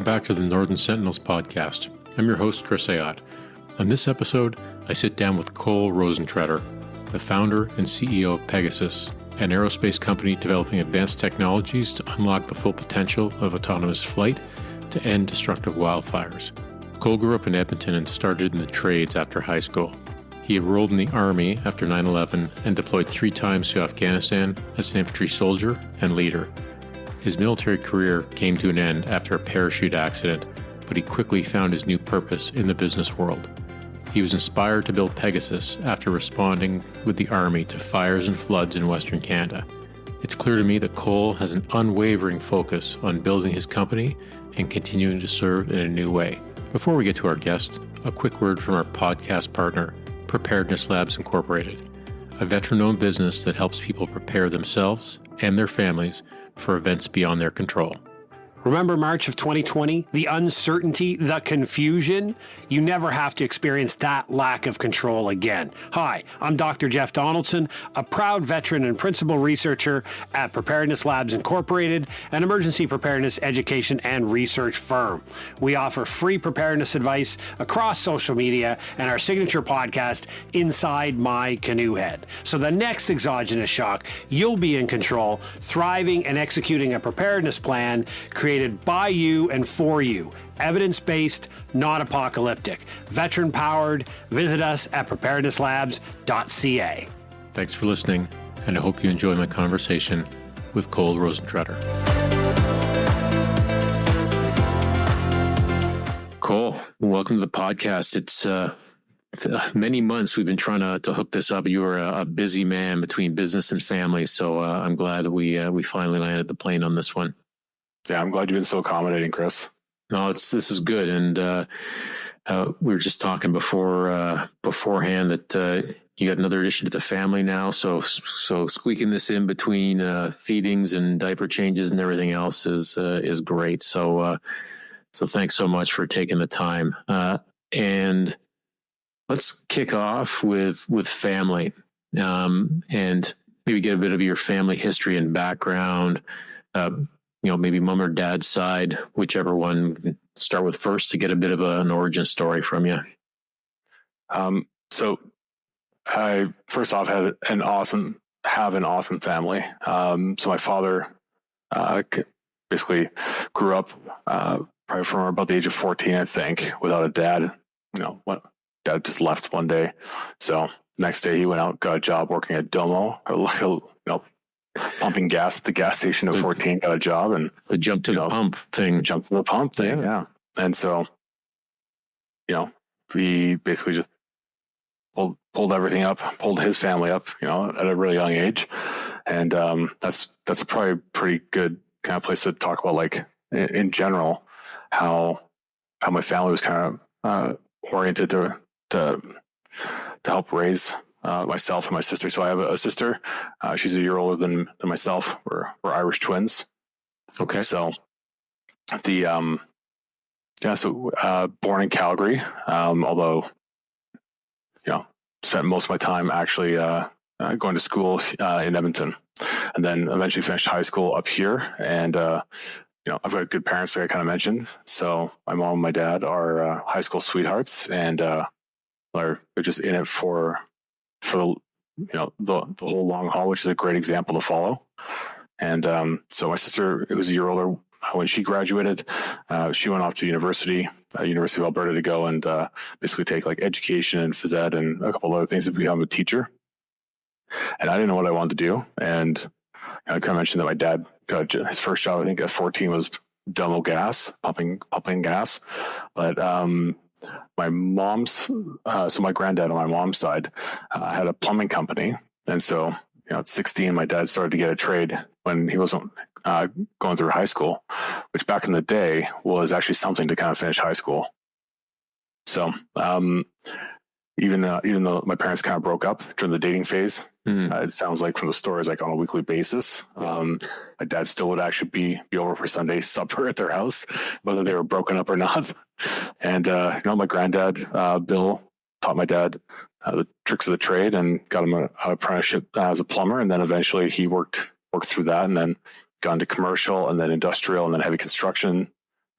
Welcome back to the Northern Sentinels podcast. I'm your host, Chris Ayotte. On this episode, I sit down with Cole Rosentreter, the founder and CEO of Pegasus, an aerospace company developing advanced technologies to unlock the full potential of autonomous flight to end destructive wildfires. Cole grew up in Edmonton and started in the trades after high school. He enrolled in the Army after 9/11 and deployed 3 times to Afghanistan as an infantry soldier and leader. His military career came to an end after a parachute accident, but he quickly found his new purpose in the business world. He was inspired to build Pegasus after responding with the Army to fires and floods in Western Canada. It's clear to me that Cole has an unwavering focus on building his company and continuing to serve in a new way. Before we get to our guest, a quick word from our podcast partner, Preparedness Labs Incorporated, a veteran-owned business that helps people prepare themselves and their families for events beyond their control. Remember March of 2020? The uncertainty, the confusion? You never have to experience that lack of control again. Hi, I'm Dr. Jeff Donaldson, a proud veteran and principal researcher at Preparedness Labs Incorporated, an emergency preparedness education and research firm. We offer free preparedness advice across social media and our signature podcast, Inside My Canoe Head. So the next exogenous shock, you'll be in control, thriving and executing a preparedness plan created by you and for you. Evidence-based, not apocalyptic. Veteran-powered. Visit us at preparednesslabs.ca. Thanks for listening, and I hope you enjoy my conversation with Cole Rosentreter. Cole, welcome to the podcast. It's many months we've been trying to hook this up. You are a busy man between business and family, so I'm glad that we finally landed the plane on this one. Yeah, I'm glad you've been so accommodating, Chris. No, this is good, and we were just talking beforehand that you got another addition to the family now. So squeaking this in between feedings and diaper changes and everything else is great. So thanks so much for taking the time. And let's kick off with family, and maybe get a bit of your family history and background. Maybe mom or dad's side, whichever one. Start with first to get a bit of an origin story from you. So I first off have an awesome family. So my father basically grew up probably from about the age of 14, I think, without a dad. Dad just left one day. So next day he went out, got a job working at Domo, pumping gas at the gas station at 14, got a job, and the jump to the pump thing. Yeah. And so, we basically just pulled everything up, pulled his family up, at a really young age. And that's probably a pretty good kind of place to talk about, like, in general, how my family was kind of oriented to help raise myself and my sister. So I have a sister. She's a year older than myself. We're Irish twins. Okay. So born in Calgary, although, spent most of my time actually going to school in Edmonton, and then eventually finished high school up here. And, I've got good parents, like I kind of mentioned. So my mom and my dad are high school sweethearts, and they're just in it for the whole long haul, which is a great example to follow. And so my sister, it was a year older when she graduated. She went off to University of Alberta to go and basically take like education and phys ed and a couple of other things to become a teacher. And I didn't know what I wanted to do. And I kind of mentioned that my dad got his first job, I think at 14, was Domo gas, pumping gas. But my mom's, so my granddad on my mom's side had a plumbing company. And so, at 16, my dad started to get a trade when he wasn't going through high school, which back in the day was actually something to kind of finish high school. So even though my parents kind of broke up during the dating phase, it sounds like from the stories, like on a weekly basis, my dad still would actually be over for Sunday supper at their house, whether they were broken up or not. And my granddad Bill taught my dad the tricks of the trade and got him an apprenticeship as a plumber, and then eventually he worked through that, and then got into commercial, and then industrial, and then heavy construction,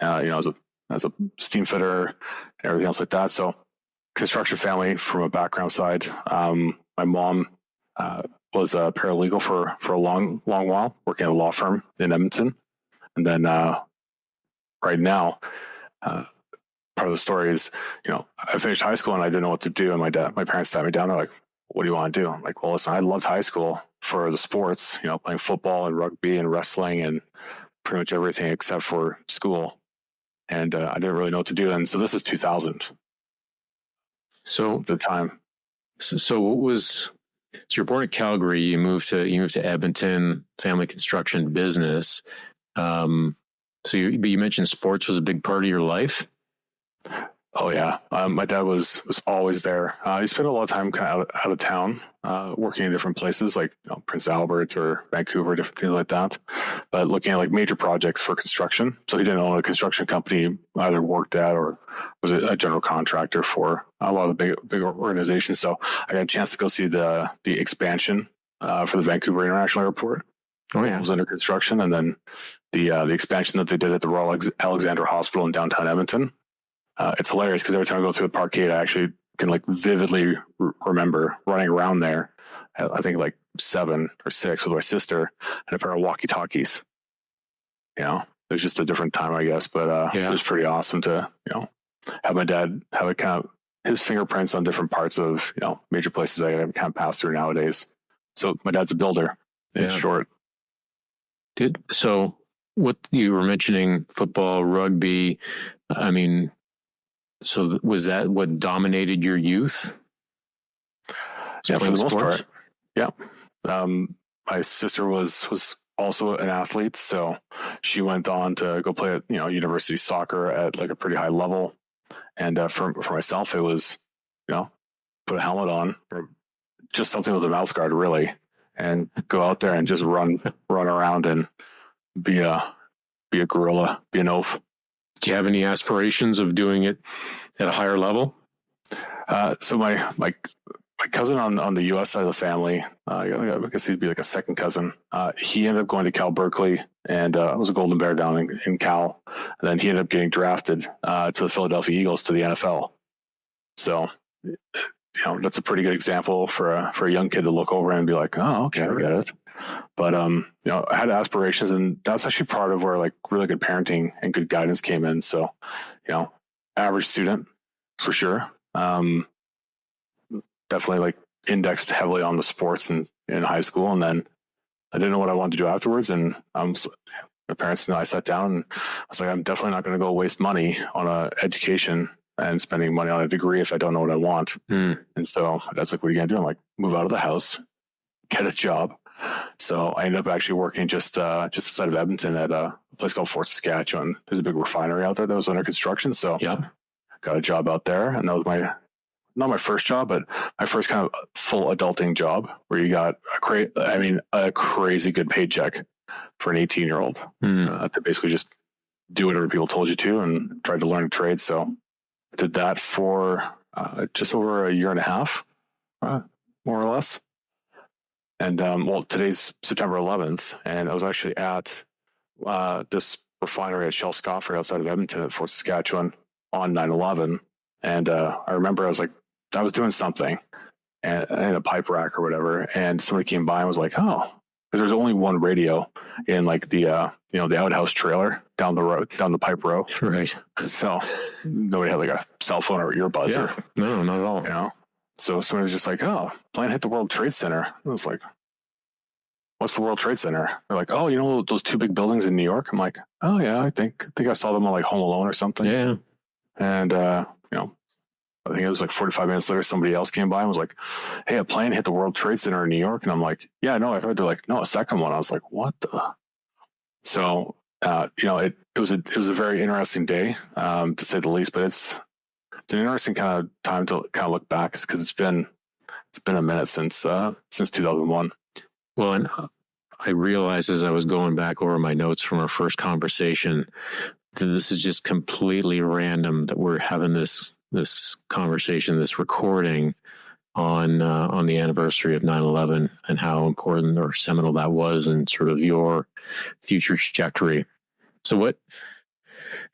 as a steam fitter and everything else like that. So construction family from a background side. My mom was a paralegal for a long while, working at a law firm in Edmonton. And then right now, part of the story is, I finished high school and I didn't know what to do. And my parents sat me down. They're like, what do you want to do? I'm like, well, listen, I loved high school for the sports, playing football and rugby and wrestling and pretty much everything except for school. And I didn't really know what to do. And so this is 2000. So at the time. So what was, so you're born in Calgary, you moved to Edmonton, family construction business. But you mentioned sports was a big part of your life. Oh yeah. My dad was always there. He spent a lot of time kind of out of town, working in different places like Prince Albert or Vancouver, different things like that. But looking at like major projects for construction. So he didn't own a construction company, either worked at or was a general contractor for a lot of the big organizations. So I got a chance to go see the expansion for the Vancouver International Airport. Oh yeah, it was under construction, and then the expansion that they did at the Royal Alexandra Hospital in downtown Edmonton. It's hilarious because every time I go through the parkade, I actually can like vividly remember running around there. I think like 7 or 6 with my sister and a pair of walkie-talkies. It was just a different time, I guess, but It was pretty awesome to have my dad have a kind of his fingerprints on different parts of major places I kind of pass through nowadays. So my dad's a builder, in short. So what you were mentioning, football, rugby, I mean, so was that what dominated your youth? Yeah, for the most part. Yeah. My sister was also an athlete, so she went on to go play at university soccer at like a pretty high level. And for myself, it was put a helmet on, or just something with a mouth guard, really, and go out there and just run around and be a gorilla, be an oaf. Do you have any aspirations of doing it at a higher level? So my cousin on the U.S. side of the family, I guess he'd be like a second cousin. He ended up going to Cal Berkeley and was a Golden Bear down in Cal. And then he ended up getting drafted to the Philadelphia Eagles to the NFL. So, that's a pretty good example for a young kid to look over and be like, oh, okay, I get it. But, I had aspirations, and that's actually part of where like really good parenting and good guidance came in. So, average student for sure. Definitely like indexed heavily on the sports in high school. And then I didn't know what I wanted to do afterwards. And my parents and I sat down and I was like, I'm definitely not going to go waste money on a education and spending money on a degree if I don't know what I want. And so that's like, what are you going to do? I'm like, move out of the house, get a job. So I ended up actually working just outside of Edmonton at a place called Fort Saskatchewan. There's a big refinery out there that was under construction. So got a job out there, and that was not my first job, but my first kind of full adulting job where you got a crazy good paycheck for an 18-year-old to basically just do whatever people told you to and tried to learn a trade. So I did that for just over a year and a half, more or less. And today's September 11th, and I was actually at this refinery at Shell Scotford outside of Edmonton at Fort Saskatchewan on 9/11. And I remember I was doing something in a pipe rack or whatever, and somebody came by and was like, oh, because there's only one radio in like the outhouse trailer down the road, down the pipe row. Right. So nobody had like a cell phone or earbuds. No, not at all. So somebody was just like, oh, plane hit the World Trade Center. I was like, what's the World Trade Center? They're like, oh, those 2 big buildings in New York? I'm like, oh yeah, I think I saw them on like Home Alone or something. Yeah. And, I think it was like 45 minutes later, somebody else came by and was like, hey, a plane hit the World Trade Center in New York. And I'm like, yeah, no, I heard. They're like, no, a second one. I was like, what the? So, it was a very interesting day, to say the least, but it's an interesting kind of time to kind of look back because it's been a minute since 2001. Well, and I realized as I was going back over my notes from our first conversation that this is just completely random that we're having this conversation, this recording on the anniversary of 9/11 and how important or seminal that was in sort of your future trajectory. So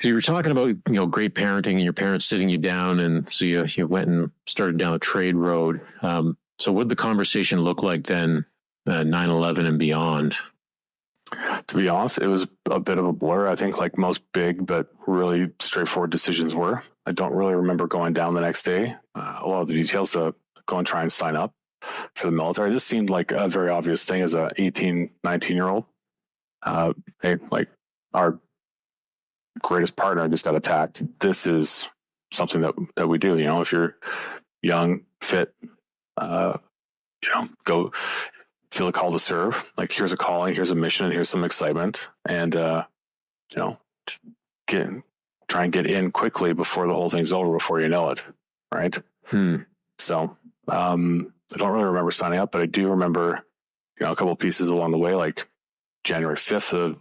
So you were talking about, great parenting and your parents sitting you down, and so you went and started down a trade road. So what did the conversation look like then, 9/11 and beyond? To be honest, it was a bit of a blur. I think like most big but really straightforward decisions were. I don't really remember going down the next day. A lot of the details to go and try and sign up for the military. This seemed like a very obvious thing as a 18, 19-year-old. Hey, like our greatest partner just got attacked. This is something that we do. If you're young, fit, go feel a call to serve. Like here's a calling, here's a mission, and here's some excitement, and try and get in quickly before the whole thing's over, before you know it, right? So I don't really remember signing up, but I do remember a couple of pieces along the way, like January 5th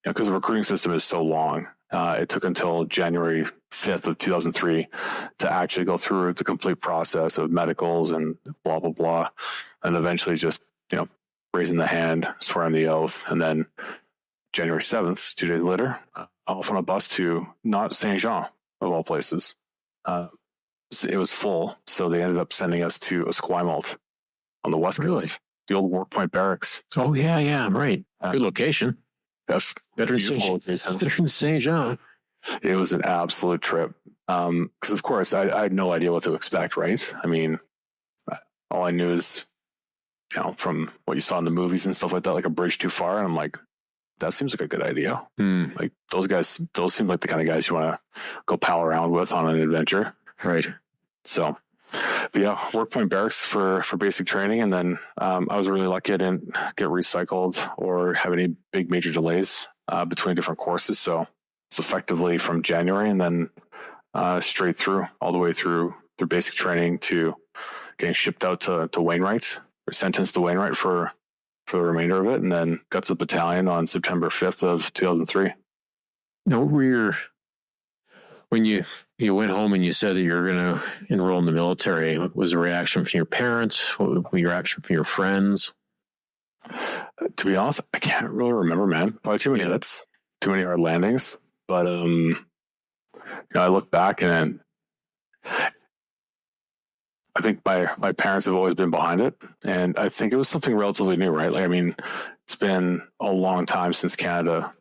because the recruiting system is so long. It took until January 5th of 2003 to actually go through the complete process of medicals and blah, blah, blah. And eventually just, raising the hand, swearing the oath. And then January 7th, 2 days later, off on a bus to not Saint Jean, of all places. It was full. So they ended up sending us to Esquimalt on the West Coast, the old War Point Barracks. Oh, yeah, right. Good location. Yes, better than Saint Jean. It was an absolute trip. Because of course I had no idea what to expect, right? I mean, all I knew is, from what you saw in the movies and stuff like that, like a bridge too far. And I'm like, that seems like a good idea. Like those seem like the kind of guys you want to go pal around with on an adventure. Right. So, but yeah, Work Point Barracks for basic training. And then I was really lucky I didn't get recycled or have any big major delays between different courses. So it's effectively from January and then straight through, all the way through basic training to getting shipped out to Wainwright, or sentenced to Wainwright for the remainder of it. And then got to the battalion on September 5th of 2003. Now, what were when you went home and you said that you were going to enroll in the military, what was the reaction from your parents? What was your reaction from your friends? To be honest, I can't really remember, man. Probably too many hits, too many hard landings. But I look back and I think my parents have always been behind it, and I think it was something relatively new, right? Like, I mean, it's been a long time since Canada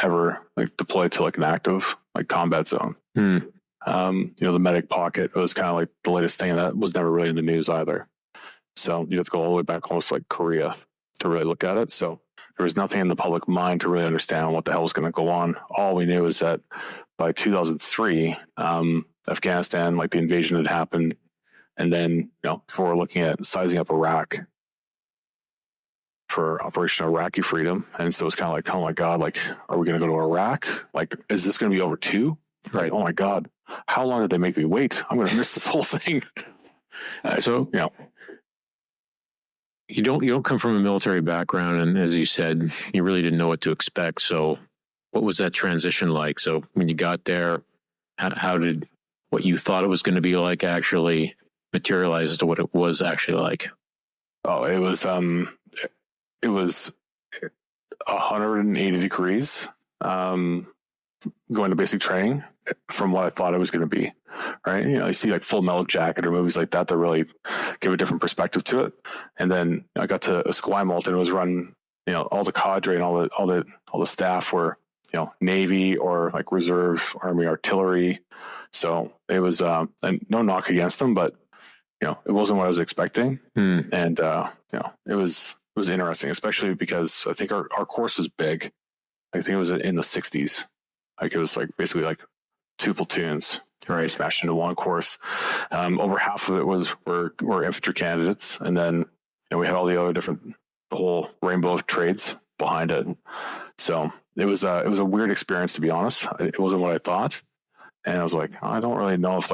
ever deployed to an active combat zone. The medic pocket was kind of like the latest thing that was never really in the news either. So you have to go all the way back almost like Korea to really look at it. So there was nothing in the public mind to really understand what the hell was going to go on. All we knew is that by 2003, Afghanistan, the invasion had happened. And then, before we're looking at sizing up Iraq for Operation Iraqi Freedom. And so it's kind of like, oh my God, are we going to go to Iraq? Is this going to be over too? Right. Oh my God. How long did they make me wait? I'm going to miss this whole thing. You don't come from a military background. And as you said, you really didn't know what to expect. So what was that transition like? So when you got there, how did what you thought it was going to be like actually materialize to what it was actually like? Oh, it was 180 degrees going to basic training from what I thought it was going to be, right? You see Full Metal Jacket or movies like that really give a different perspective to it. And then I got to Esquimalt and it was run, all the cadre and all the staff were, Navy or Reserve Army artillery. So it was, and no knock against them, but it wasn't what I was expecting. And, it was interesting, especially because I think our course was big. I think it was in the 60s. It was basically 2 platoons, right, smashed into one course. Over half of it were infantry candidates. And then, we had all the other the whole rainbow of trades behind it. So it was a weird experience, to be honest. It wasn't what I thought. And I was I don't really know if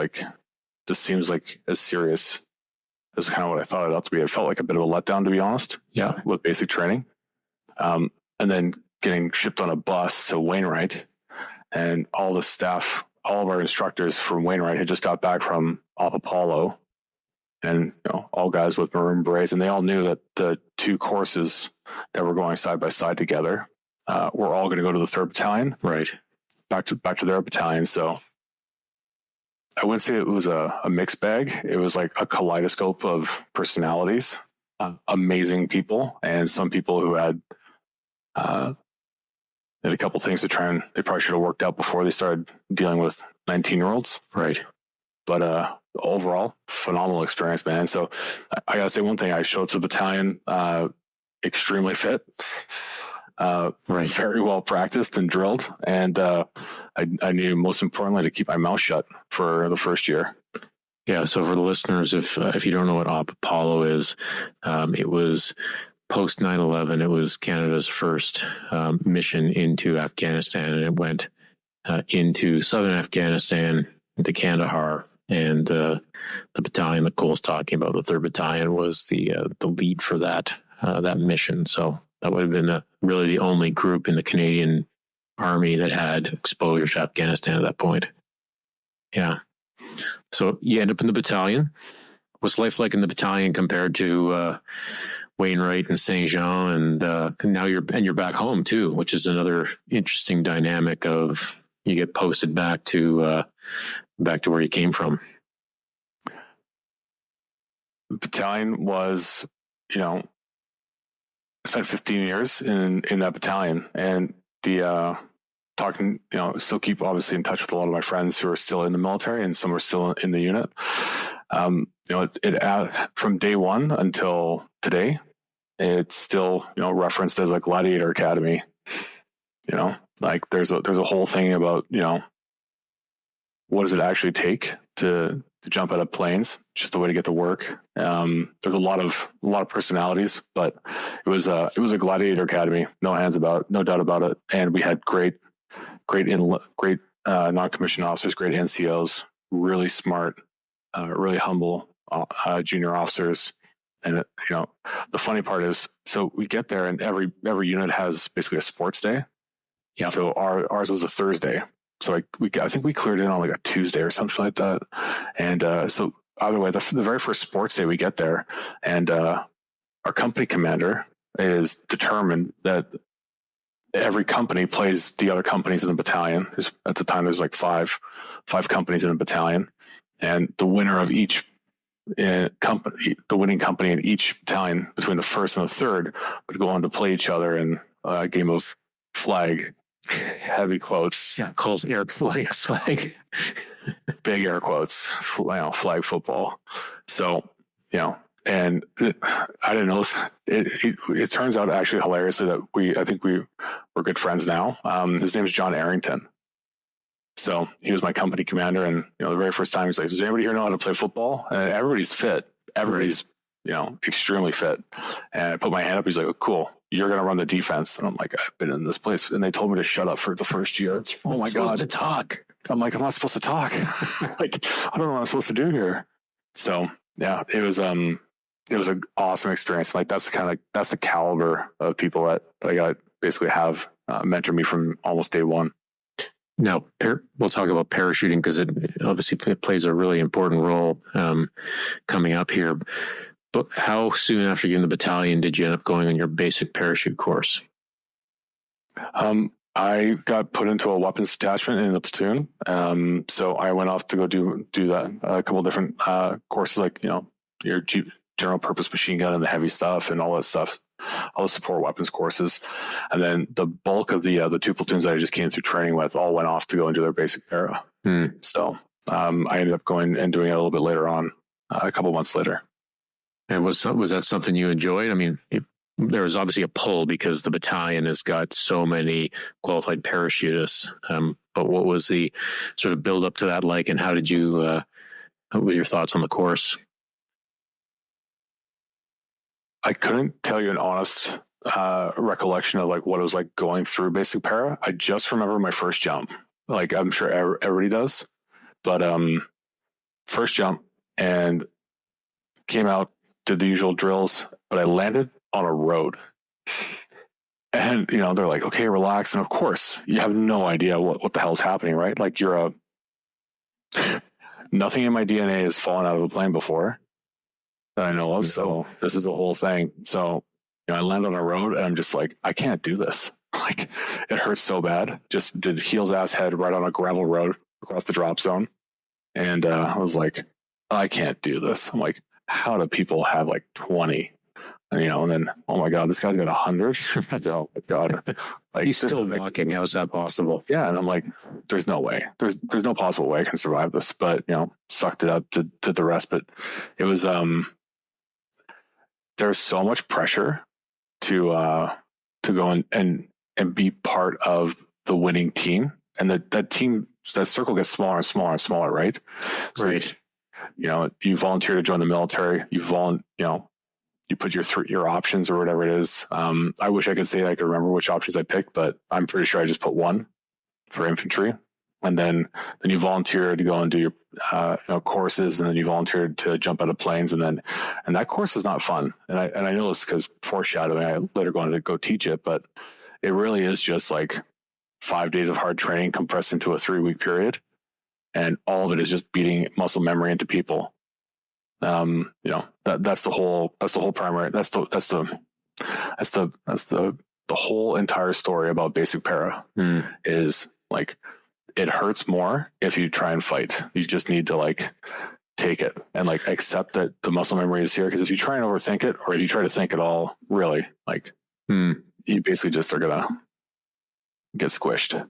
this seems as serious as kind of what I thought it ought to be. It felt like a bit of a letdown, to be honest. Yeah. With basic training. And then getting shipped on a bus to Wainwright, and all the staff, all of our instructors from Wainwright had just got back from off Apollo, and all guys with maroon berets, and they all knew that the 2 courses that were going side by side together were all going to go to the 3rd Battalion. Right. back to their battalion. So I wouldn't say it was a mixed bag. It was like a kaleidoscope of personalities, amazing people, and some people who had a couple things to try and they probably should have worked out before they started dealing with 19-year-olds. Right. But overall, phenomenal experience, man. So I gotta say one thing: I showed up to the battalion extremely fit, very well practiced and drilled, and I knew most importantly to keep my mouth shut for the first year. Yeah. So for the listeners, if you don't know what Op Apollo is, it was post 9/11. It was Canada's first mission into Afghanistan, and it went into southern Afghanistan, into Kandahar. And the battalion that Cole's talking about, the 3rd Battalion, was the lead for that mission. So that would have been really the only group in the Canadian Army that had exposure to Afghanistan at that point. Yeah. So you end up in the battalion. What's life like in the battalion compared to Wainwright and Saint Jean, and now you're back home too, which is another interesting dynamic of you get posted back to where you came from. The battalion was, I spent 15 years in that battalion, and the talking, still keep obviously in touch with a lot of my friends who are still in the military, and some are still in the unit. From day one until today, it's still, referenced as a Gladiator Academy. Like there's a whole thing about, what does it actually take to jump out of planes? Just a way to get to work. There's a lot of personalities, but it was a Gladiator Academy. No doubt about it. And we had great non-commissioned officers, great NCOs, really smart, really humble junior officers. And the funny part is, so we get there, and every unit has basically a sports day. Yeah. So ours was a Thursday. So I think we cleared in on like a Tuesday or something like that. And so either way, the very first sports day we get there, and our company commander is determined that every company plays the other companies in the battalion. At the time, there's like five companies in a battalion, and the winner of each company, the winning company in each battalion between the first and the third, would go on to play each other in a game of flag. Heavy quotes. Yeah, Cole's air flag. Big air quotes. Flag football. So, and I didn't know. It turns out actually hilariously that I think we're good friends now. His name is John Arrington. So he was my company commander, and the very first time he's like, "Does anybody here know how to play football?" And everybody's fit. Everybody's extremely fit. And I put my hand up. He's like, "Oh, cool. You're going to run the defense." And I'm like, "I've been in this place." And they told me to shut up for the first year. Oh my God. To talk. I'm like, "I'm not supposed to talk." Like, I don't know what I'm supposed to do here. So yeah, it was an awesome experience. Like that's the caliber of people that I got basically have mentored me from almost day one. Now, we'll talk about parachuting because it obviously plays a really important role coming up here. But how soon after you in the battalion did you end up going on your basic parachute course? I got put into a weapons detachment in the platoon. So I went off to go do that. A couple of different courses, like, your general purpose machine gun and the heavy stuff and all that stuff, all the support weapons courses. And then the bulk of the 2 platoons that I just came through training with all went off to go and do their basic para. So I ended up going and doing it a little bit later on, a couple months later. And was that something you enjoyed? I mean, there was obviously a pull because the battalion has got so many qualified parachutists. But what was the sort of build up to that like, and how did you? What were your thoughts on the course? I couldn't tell you an honest recollection of like what it was like going through basic para. I just remember my first jump. Like I'm sure everybody does, but first jump and came out, did the usual drills, but I landed on a road. And, they're like, "Okay, relax." And of course, you have no idea what the hell's happening, right? Like nothing in my DNA has fallen out of a plane before that I know of. So this is a whole thing. So, I land on a road and I'm just like, I can't do this. like it hurt so bad. Just did heels ass head right on a gravel road across the drop zone. And I was like, I can't do this. I'm like, how do people have like 20? And, and then, oh my God, this guy's got 100. Oh my God. Like, he's still walking. How's that possible? Yeah. And I'm like, there's no way. There's no possible way I can survive this. But, sucked it up to the rest. But it was, there's so much pressure to go and be part of the winning team. And that circle gets smaller and smaller and smaller, right? So, right. You volunteer to join the military, you put your options or whatever it is. I wish I could say I could remember which options I picked, but I'm pretty sure I just put one for infantry. And then you volunteer to go and do your courses, and then you volunteered to jump out of planes, and that course is not fun. And I know this because foreshadowing, I later going to go teach it, but it really is just like 5 days of hard training compressed into a 3-week period, and all of it is just beating muscle memory into people. That's the whole primary. That's the whole entire story about basic para is like, it hurts more if you try and fight. You just need to like take it and like accept that the muscle memory is here. Because if you try and overthink it, or if you try to think at all, really, like you basically just are gonna get squished.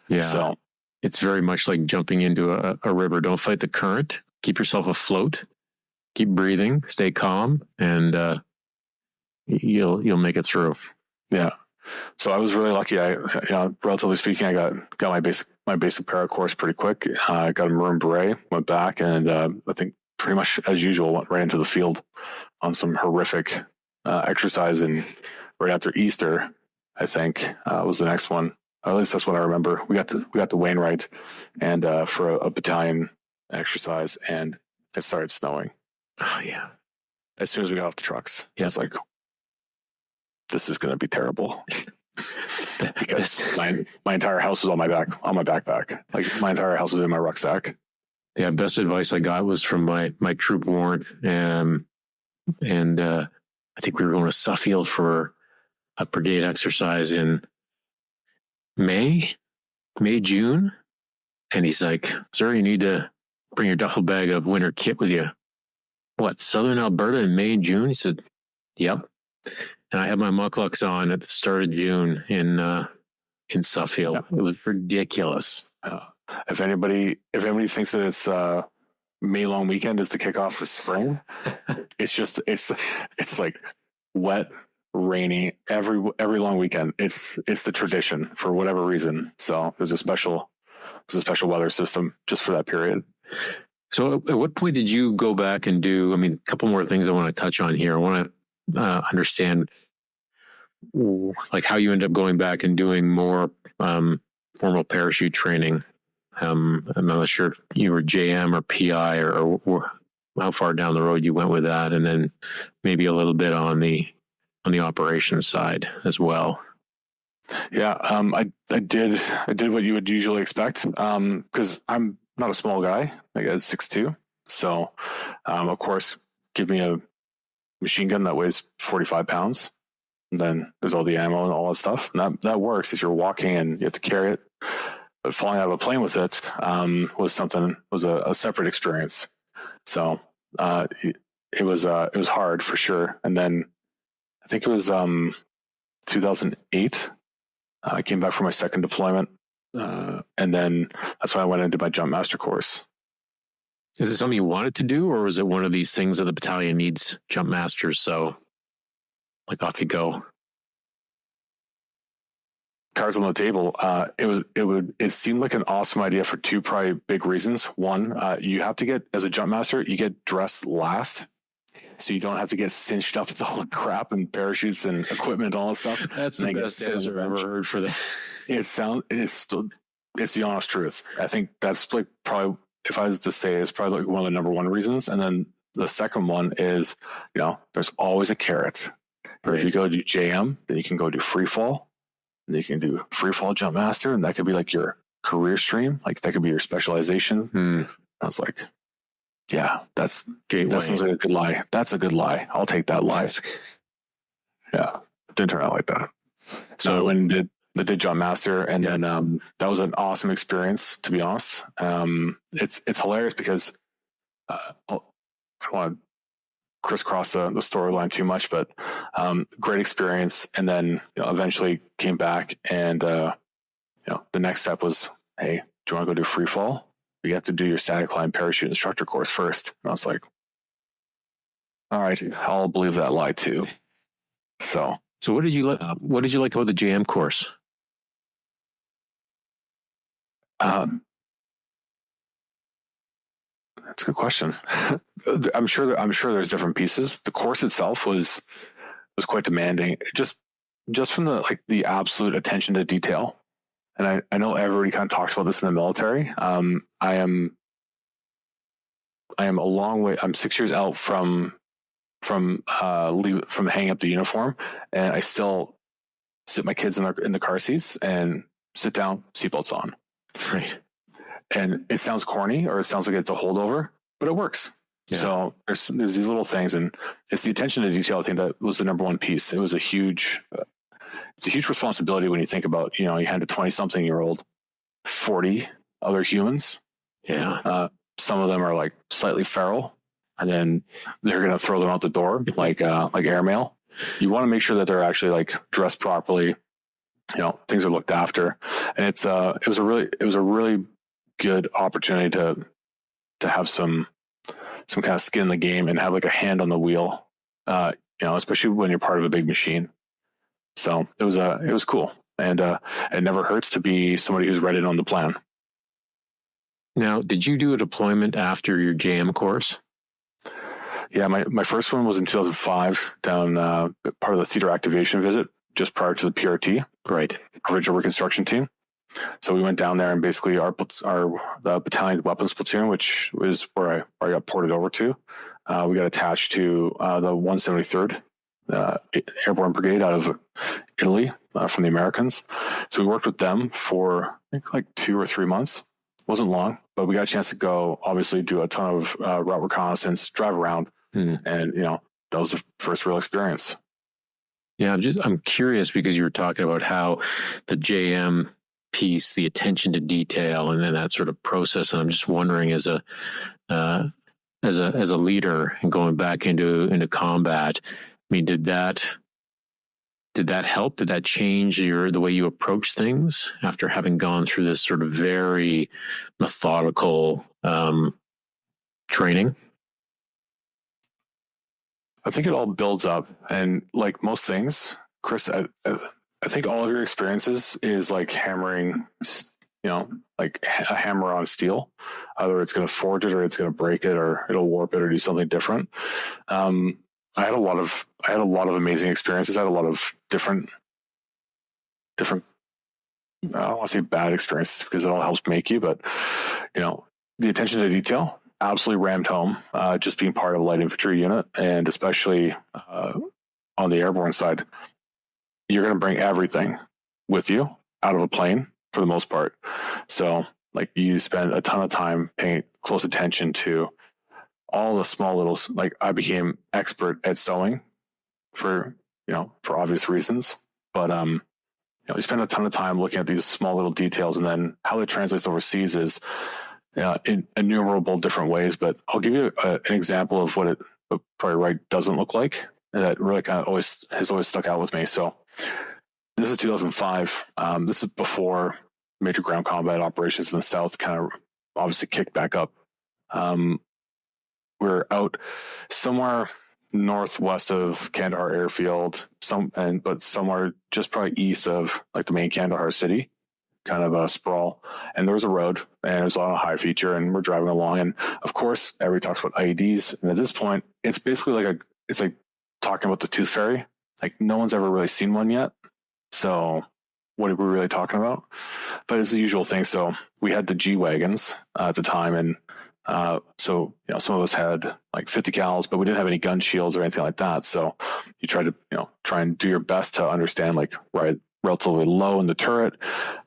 Yeah. So it's very much like jumping into a river. Don't fight the current. Keep yourself afloat. Keep breathing. Stay calm, and you'll make it through. Yeah. So I was really lucky. Relatively speaking, I got my basic para course pretty quick. I got a Maroon Beret, went back, and I think pretty much as usual went right into the field on some horrific exercise. And right after Easter, I think was the next one. At least that's what I remember. We got to Wainwright, and for a battalion exercise, and it started snowing. Oh yeah! As soon as we got off the trucks, I was like, this is going to be terrible. Because my entire house was on my backpack. Like my entire house was in my rucksack. Yeah, best advice I got was from my troop warrant, and I think we were going to Suffield for a brigade exercise in May, June, and he's like, "Sir, you need to bring your duffel bag of winter kit with you." What, Southern Alberta in May and June? He said, "Yep." And I had my mucklucks on at the start of June in Suffield. Yeah. It was ridiculous. If anybody thinks that it's May long weekend is the kickoff for spring, it's like wet, rainy every long weekend. It's the tradition for whatever reason. So there's a special weather system just for that period. So at what point did you go back and do? I mean, a couple more things I want to touch on here. I want to understand like how you end up going back and doing more formal parachute training. I'm not sure if you were JM or PI or how far down the road you went with that, and then maybe a little bit on the operations side as well. Yeah, I did what you would usually expect because I'm not a small guy. I got 6'2", so of course, give me a machine gun that weighs 45 pounds. And then there's all the ammo and all that stuff. And that works if you're walking and you have to carry it. But falling out of a plane with it was a separate experience. So it was hard for sure. And then I think it was 2008. I came back from my second deployment. And then that's when I went into my jump master course. Is it something you wanted to do, or was it one of these things that the battalion needs jump masters? So, like, off you go. Cards on the table. It seemed like an awesome idea for two probably big reasons. One, you have to get, as a jump master, you get dressed last, so you don't have to get cinched up with all the crap and parachutes and equipment and all that stuff. That's the best answer I've ever heard for that. It's the honest truth. I think that's like probably, if I was to say, it's probably like one of the number one reasons. And then the second one is, there's always a carrot. Or if you go do JM, then you can go do free fall, and you can do free fall jump master, and that could be like your career stream. Like that could be your specialization. I was like, yeah, that sounds like a good lie. That's a good lie. I'll take that lie. Yeah, didn't turn out like that. So I went and did did John Master, and then that was an awesome experience, to be honest. It's hilarious because I don't want to crisscross the storyline too much, but great experience. And then eventually came back, and the next step was, hey, do you want to go do free fall? You have to do your static climb parachute instructor course first. And I was like, all right, I'll believe that lie too. So what did you like? What did you like about the JM course? That's a good question. I'm sure there's different pieces. The course itself was quite demanding, just from the absolute attention to detail. And I know everybody kind of talks about this in the military. I am a long way. I'm 6 years out from hanging up the uniform, and I still sit my kids in the car seats and sit down, seatbelts on. Right. And it sounds corny, or it sounds like it's a holdover, but it works. Yeah. So there's these little things, and it's the attention to detail. I think that was the number one piece. It was it's a huge responsibility when you think about, you hand a 20-something-year-old 40 other humans. Yeah. Some of them are like slightly feral, and then they're going to throw them out the door like airmail. You want to make sure that they're actually like dressed properly. Things are looked after, and it was a really good opportunity to have some kind of skin in the game and have like a hand on the wheel. Especially when you're part of a big machine. So it was cool, and it never hurts to be somebody who's read it on the plan. Now, did you do a deployment after your JM course? Yeah, my first one was in 2005, down part of the theater activation visit, just prior to the PRT, right? Provincial Reconstruction Team. So we went down there, and basically the battalion weapons platoon, which was where I got ported over to, we got attached to the 173rd Airborne Brigade out of Italy, from the Americans. So we worked with them for, I think, like 2 or 3 months. Wasn't long, but we got a chance to go, obviously, do a ton of route reconnaissance, drive around, and that was the first real experience. Yeah, I'm curious, because you were talking about how the JM piece, the attention to detail, and then that sort of process. And I'm just wondering, as a leader and going back into combat, I mean, did that help? Did that change the way you approach things after having gone through this sort of very methodical training? I think it all builds up, and like most things, Chris, I think all of your experiences is like hammering, like a hammer on steel. Either it's going to forge it, or it's going to break it, or it'll warp it, or do something different. I had a lot of amazing experiences. I had a lot of different. I don't want to say bad experiences, because it all helps make you, but the attention to detail absolutely rammed home. Just being part of a light infantry unit, and especially on the airborne side, you're going to bring everything with you out of a plane for the most part. So like, you spend a ton of time paying close attention to all the small little, like, I became expert at sewing for obvious reasons, but you spend a ton of time looking at these small little details, and then how it translates overseas is in innumerable different ways. But I'll give you an example of what it probably right doesn't look like, and that really kind of has always stuck out with me. So this is 2005. This is before major ground combat operations in the South kind of obviously kicked back up. We're out somewhere northwest of Kandahar Airfield, but somewhere just probably east of like the main Kandahar city, kind of a sprawl. And there was a road, and it was on a high feature, and we're driving along. And of course, everybody talks about IEDs. And at this point, it's basically it's like talking about the Tooth Fairy. Like, no one's ever really seen one yet. So what are we really talking about? But it's the usual thing. So we had the G-Wagons at the time, and so some of us had like 50 cals, but we didn't have any gun shields or anything like that. So you try and do your best to understand, like, right, relatively low in the turret.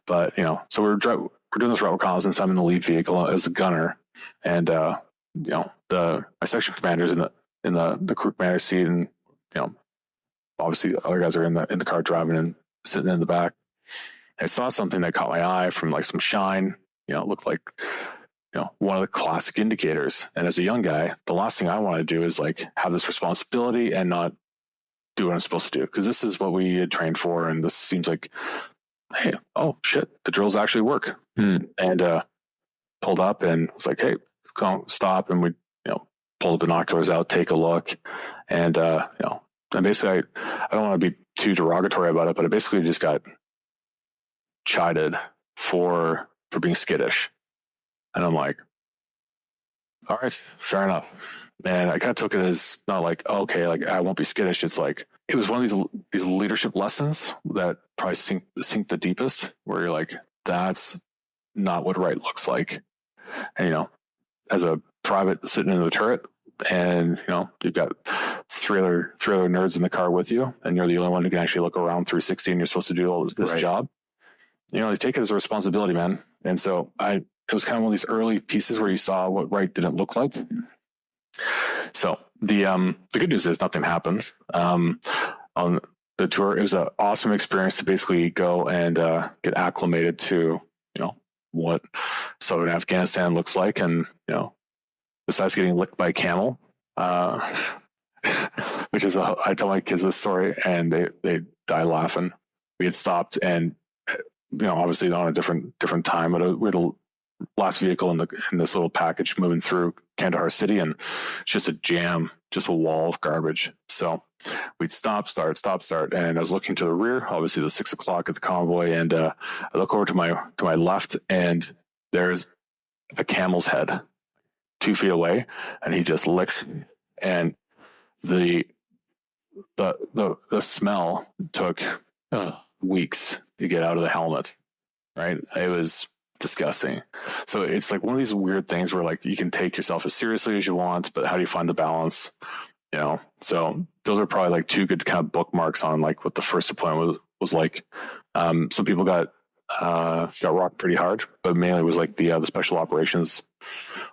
But so we're doing this route reconnaissance. I'm in the lead vehicle as a gunner, and my section commander's in the crew commander seat, and obviously the other guys are in the car driving and sitting in the back. I saw something that caught my eye from like some shine. It looked like one of the classic indicators. And as a young guy, the last thing I want to do is like have this responsibility and not do what I'm supposed to do, because this is what we had trained for, and this seems like, hey, oh shit, the drills actually work. And pulled up and was like, hey, stop, and we pull the binoculars out, take a look, and and basically I don't want to be too derogatory about it, but I basically just got chided for being skittish. And I'm like, all right, fair enough. And I kind of took it as not like, oh, okay, like I won't be skittish. It's like, it was one of these leadership lessons that probably sink the deepest, where you're like, that's not what right looks like. And, as a private sitting in the turret, and, you've got three other nerds in the car with you, and you're the only one who can actually look around 360, and you're supposed to do all this job. You take it as a responsibility, man. And so it was kind of one of these early pieces where you saw what right didn't look like. So the good news is nothing happened on the tour. It was an awesome experience to basically go and get acclimated to, what southern Afghanistan looks like. And, besides getting licked by a camel, which is, I tell my kids this story and they die laughing. We had stopped and, obviously on a different time, but we had the last vehicle in this little package moving through Kandahar city, and it's just a jam, just a wall of garbage. So we'd stop, start, and I was looking to the rear, obviously the 6 o'clock at the convoy, and I look over to my left, and there's a camel's head 2 feet away, and he just licks me. And the smell took weeks to get out of the helmet, right? It was disgusting. So it's like one of these weird things where like you can take yourself as seriously as you want, but how do you find the balance? So those are probably like 2 good kind of bookmarks on like what the first deployment was like. Some people got rocked pretty hard, but mainly it was like the special operations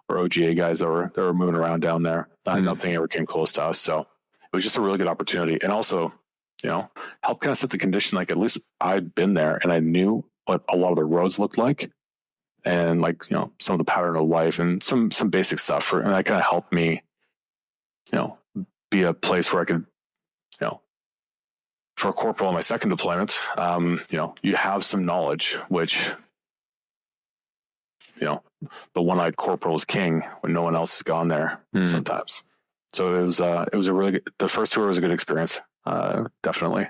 or OGA guys that were moving around down there. Nothing ever came close to us. So it was just a really good opportunity, and also, help kind of set the condition. Like at least I'd been there and I knew what a lot of the roads looked like, and like, some of the pattern of life and some basic stuff. And that kind of helped me, be a place where I could, for a corporal on my second deployment, you have some knowledge, which, the one-eyed corporal is king when no one else has gone there sometimes. So it was a really good, the first tour was a good experience. Definitely.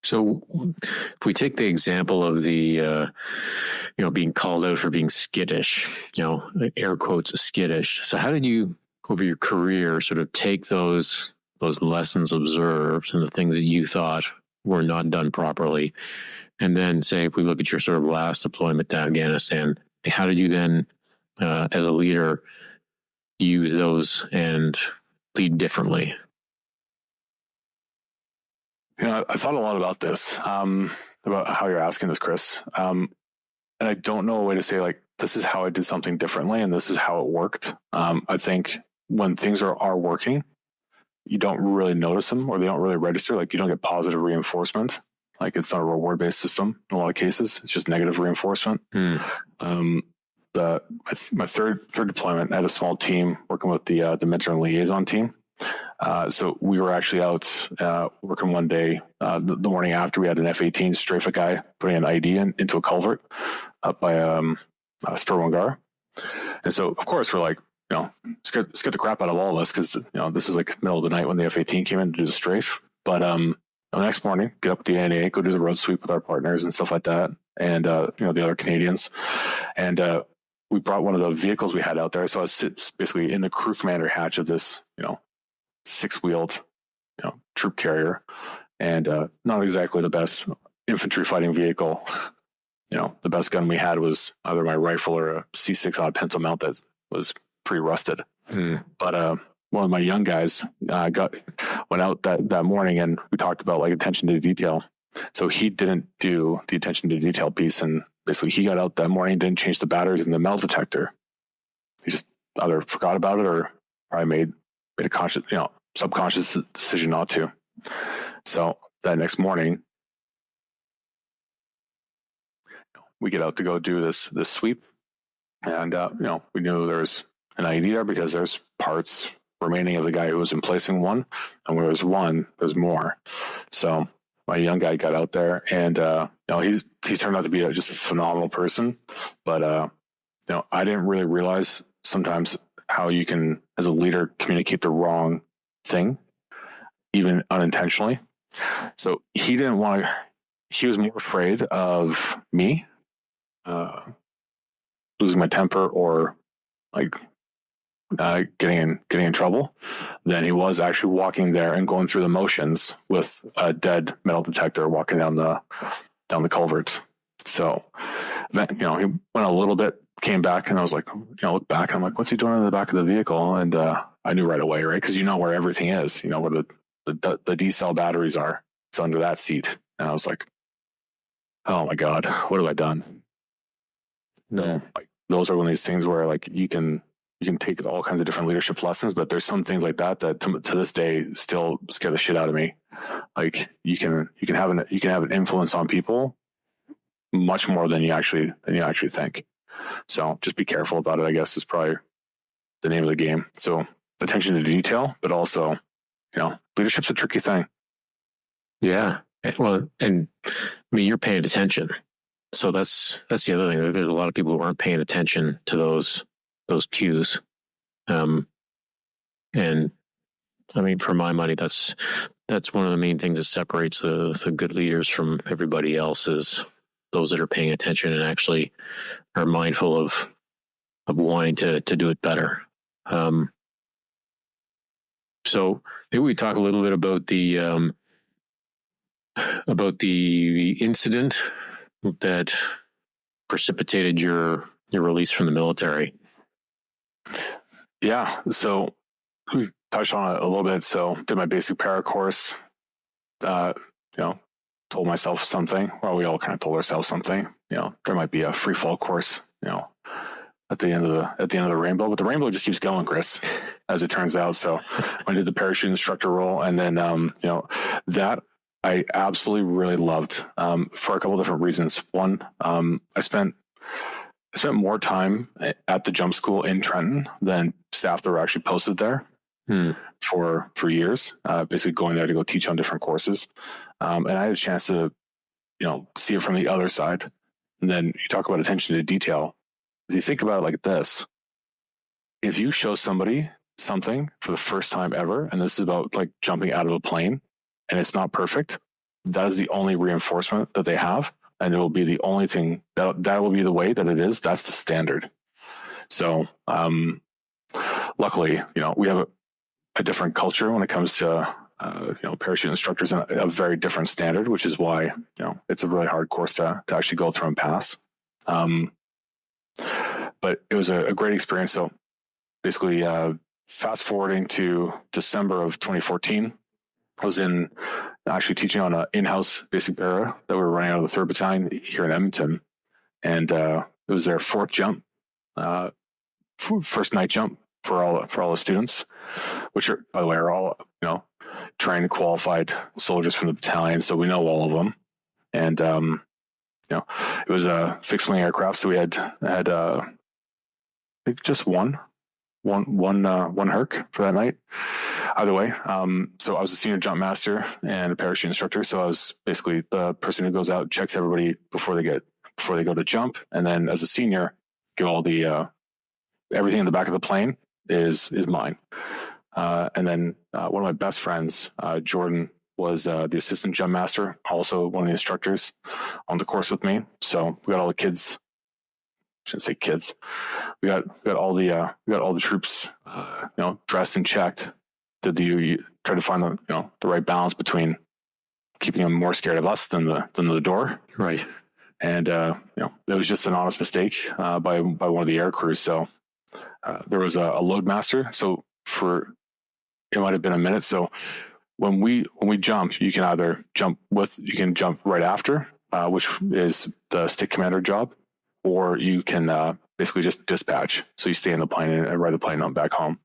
So if we take the example of the, being called out for being skittish, air quotes, skittish. So how did you, over your career, sort of take those lessons observed and the things that you thought were not done properly, and then say, if we look at your sort of last deployment to Afghanistan, how did you then, as a leader, use those and lead differently? I thought a lot about this, about how you're asking this, Chris. And I don't know a way to say like, this is how I did something differently and this is how it worked. I think when things are working, you don't really notice them, or they don't really register. Like you don't get positive reinforcement. Like it's not a reward-based system in a lot of cases. It's just negative reinforcement. My third deployment, I had a small team working with the mentor and liaison team. So we were actually out working one day. The morning after, we had an F-18 strafe a guy putting an ID into a culvert up by Sturwangar. And so, of course, we're like, scared the crap out of all of us, because this is like middle of the night when the F-18 came in to do the strafe. But the next morning, get up with the ANA, go do the road sweep with our partners and stuff like that, and the other Canadians, and we brought one of the vehicles we had out there. So I was basically in the crew commander hatch of this, 6-wheeled, troop carrier, and not exactly the best infantry fighting vehicle. The best gun we had was either my rifle or a C6 odd pencil mount that was pretty rusted. But one of my young guys went out that morning, and we talked about like attention to detail. So he didn't do the attention to detail piece, and basically he got out that morning, didn't change the batteries in the metal detector. He just either forgot about it or probably made a conscious, subconscious decision not to. So that next morning, we get out to go do this sweep, and we knew there was an IED there because there's parts remaining of the guy who was emplacing one, and where there's one, there's more. So my young guy got out there, and he turned out to be just a phenomenal person. But I didn't really realize sometimes how you can, as a leader, communicate the wrong thing, even unintentionally. So he didn't want to. He was more afraid of me losing my temper or like getting in trouble than he was actually walking there and going through the motions with a dead metal detector walking down the culverts. So then, he went a little bit, came back, and I was like, look back, and I'm like, what's he doing in the back of the vehicle? And I knew right away, right? Because where everything is, where the D-cell batteries are. It's under that seat. And I was like, oh my God, what have I done? No, like those are one of these things where like you can take all kinds of different leadership lessons, but there's some things like that to this day still scare the shit out of me. Like you can have an influence on people much more than you actually think. So just be careful about it, I guess, is probably the name of the game. So attention to detail, but also, leadership's a tricky thing. Yeah. Well, and you're paying attention. So that's the other thing. There's a lot of people who aren't paying attention to those cues. And for my money, that's one of the main things that separates the good leaders from everybody else is those that are paying attention and actually are mindful of wanting to do it better. So maybe we talk a little bit about the incident that precipitated your release from the military. Yeah. So we touched on it a little bit. So did my basic para course, told myself something. Well, we all kind of told ourselves something, there might be a free fall course, at the end of the rainbow, but the rainbow just keeps going, Chris, as it turns out. So I did the parachute instructor role, and then, that I absolutely really loved, for a couple of different reasons. One, I spent more time at the jump school in Trenton than staff that were actually posted there for years, basically going there to go teach on different courses. And I had a chance to, see it from the other side. And then you talk about attention to detail. If you think about it like this, if you show somebody something for the first time ever, and this is about like jumping out of a plane, and it's not perfect, that is the only reinforcement that they have. And it will be the only thing that will be the way that it is. That's the standard. So, luckily, we have a different culture when it comes to, parachute instructors, and a very different standard, which is why, it's a really hard course to actually go through and pass. But it was a great experience. So basically, fast forwarding to December of 2014, I was actually teaching on an in-house basic para that we were running out of the 3rd Battalion here in Edmonton. And it was their 4th jump, first night jump for all the students, which are, by the way, are all, trained, qualified soldiers from the battalion. So we know all of them. And, it was a fixed wing aircraft. So we had I think just one Herc for that night. Either way, so I was a senior jump master and a parachute instructor. So I was basically the person who goes out, checks everybody before they go to jump, and then as a senior, give all the everything in the back of the plane is mine. And then one of my best friends, Jordan, was the assistant jump master, also one of the instructors on the course with me. So we got all the kids. Shouldn't say kids. We got all the troops, dressed and checked. You try to find the right balance between keeping them more scared of us than the door, right? And it was just an honest mistake by one of the air crews. So there was a load master. So it might have been a minute. So when we jump, you can either jump right after, which is the stick commander job, or you can basically just dispatch. So you stay in the plane and ride the plane on back home.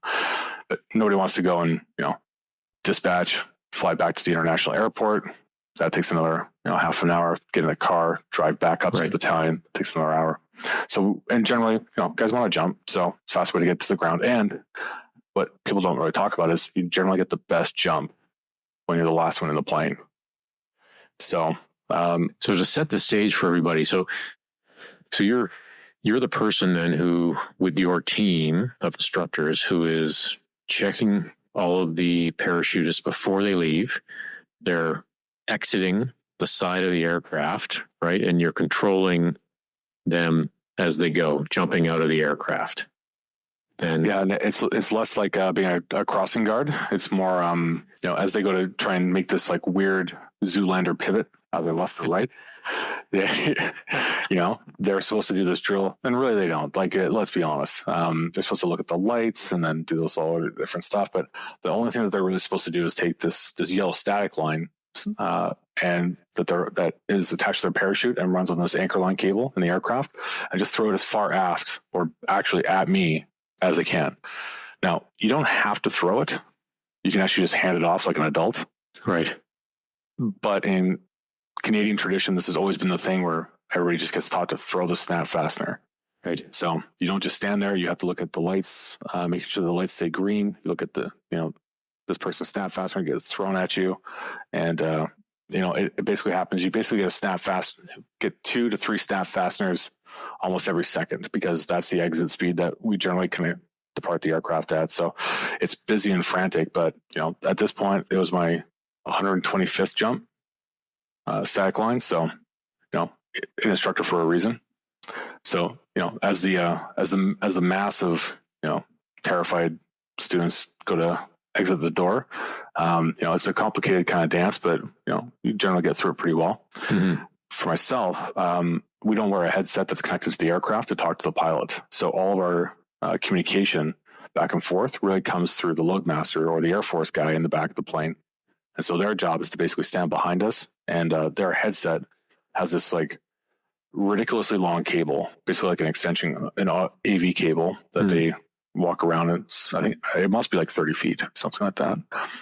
But nobody wants to go and dispatch, fly back to the international airport, that takes another, half an hour. Get in a car, drive back up to the battalion, takes another hour. So, and generally, guys want to jump. So it's a fast way to get to the ground. And what people don't really talk about is you generally get the best jump when you're the last one in the plane. So, so to set the stage for everybody, so you're the person then who, with your team of instructors, who is checking all of the parachutists before they leave. They're exiting the side of the aircraft, right? And you're controlling them as they go, jumping out of the aircraft. And it's less like being a crossing guard. It's more, as they go to try and make this like weird Zoolander pivot out of their left to right. They're supposed to do this drill, and really they don't. Like, let's be honest. They're supposed to look at the lights and then do this all different stuff. But the only thing that they're really supposed to do is take this yellow static line, and that is attached to their parachute and runs on this anchor line cable in the aircraft, and just throw it as far aft or actually at me as they can. Now, you don't have to throw it. You can actually just hand it off like an adult. Right. But in Canadian tradition, this has always been the thing where everybody just gets taught to throw the snap fastener. Right. So you don't just stand there. You have to look at the lights, making sure the lights stay green. You look at this person's snap fastener gets thrown at you. And, it basically happens. You basically get 2 to 3 snap fasteners almost every second, because that's the exit speed that we generally kind of depart the aircraft at. So it's busy and frantic, but, at this point it was my 125th jump. Static line. So, an instructor for a reason. So, as the mass of, terrified students go to exit the door, it's a complicated kind of dance, but, you generally get through it pretty well. Mm-hmm. For myself, we don't wear a headset that's connected to the aircraft to talk to the pilot. So all of our communication back and forth really comes through the loadmaster or the Air Force guy in the back of the plane. And so their job is to basically stand behind us, and their headset has this like ridiculously long cable, basically like an extension, an AV cable that they walk around. And I think it must be like 30 feet, something like that.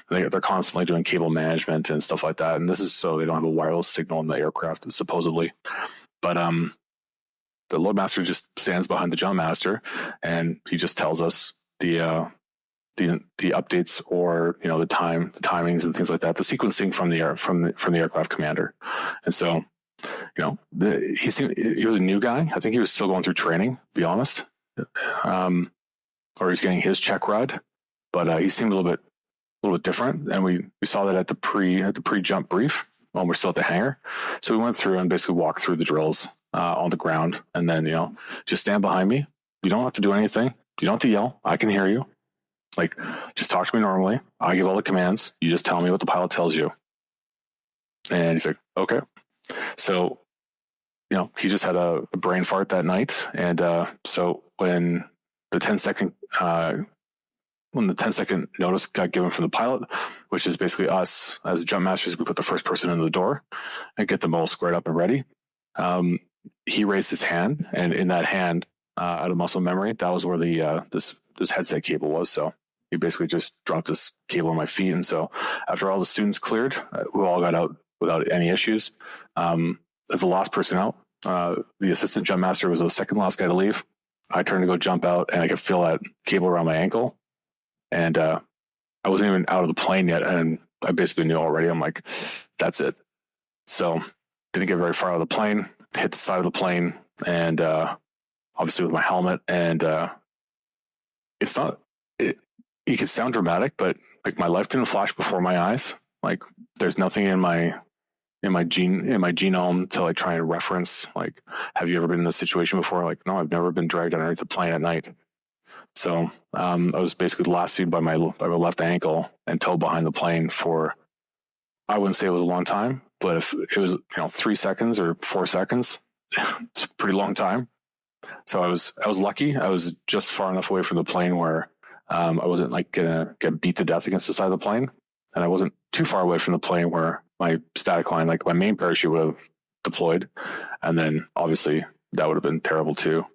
They're constantly doing cable management and stuff like that. And this is so they don't have a wireless signal in the aircraft, supposedly. But the loadmaster just stands behind the jump master, and he just tells us the updates, or the timings and things like that, the sequencing from the aircraft commander. And so he was a new guy. I think he was still going through training, to be honest, or he's getting his check ride, but he seemed a little bit different, and we saw that at the pre-jump brief when we're still at the hangar. So we went through and basically walked through the drills on the ground, and then just stand behind me. You don't have to do anything. You don't have to yell. I can hear you. Like, just talk to me normally. I give all the commands. You just tell me what the pilot tells you. And he's like, okay. So, he just had a brain fart that night. And so when the 10-second notice got given from the pilot, which is basically us as jump masters, we put the first person in the door and get them all squared up and ready. He raised his hand, and in that hand, out of muscle memory, that was where the this headset cable was. So he basically just dropped this cable on my feet. And so after all the students cleared, we all got out without any issues. As the last person out, the assistant jump master was the second last guy to leave. I turned to go jump out, and I could feel that cable around my ankle. And I wasn't even out of the plane yet, and I basically knew already. I'm like, that's it. So didn't get very far out of the plane, hit the side of the plane, and obviously with my helmet. And it can sound dramatic, but like my life didn't flash before my eyes. Like, there's nothing in my genome to like try and reference, like, have you ever been in this situation before? Like, no, I've never been dragged underneath the plane at night. So I was basically lassoed by my left ankle and towed behind the plane for, I wouldn't say it was a long time, but if it was 3 seconds or 4 seconds, it's a pretty long time. So I was lucky. I was just far enough away from the plane where I wasn't like gonna get beat to death against the side of the plane, and I wasn't too far away from the plane where my static line, like my main parachute, would have deployed, and then obviously that would have been terrible too.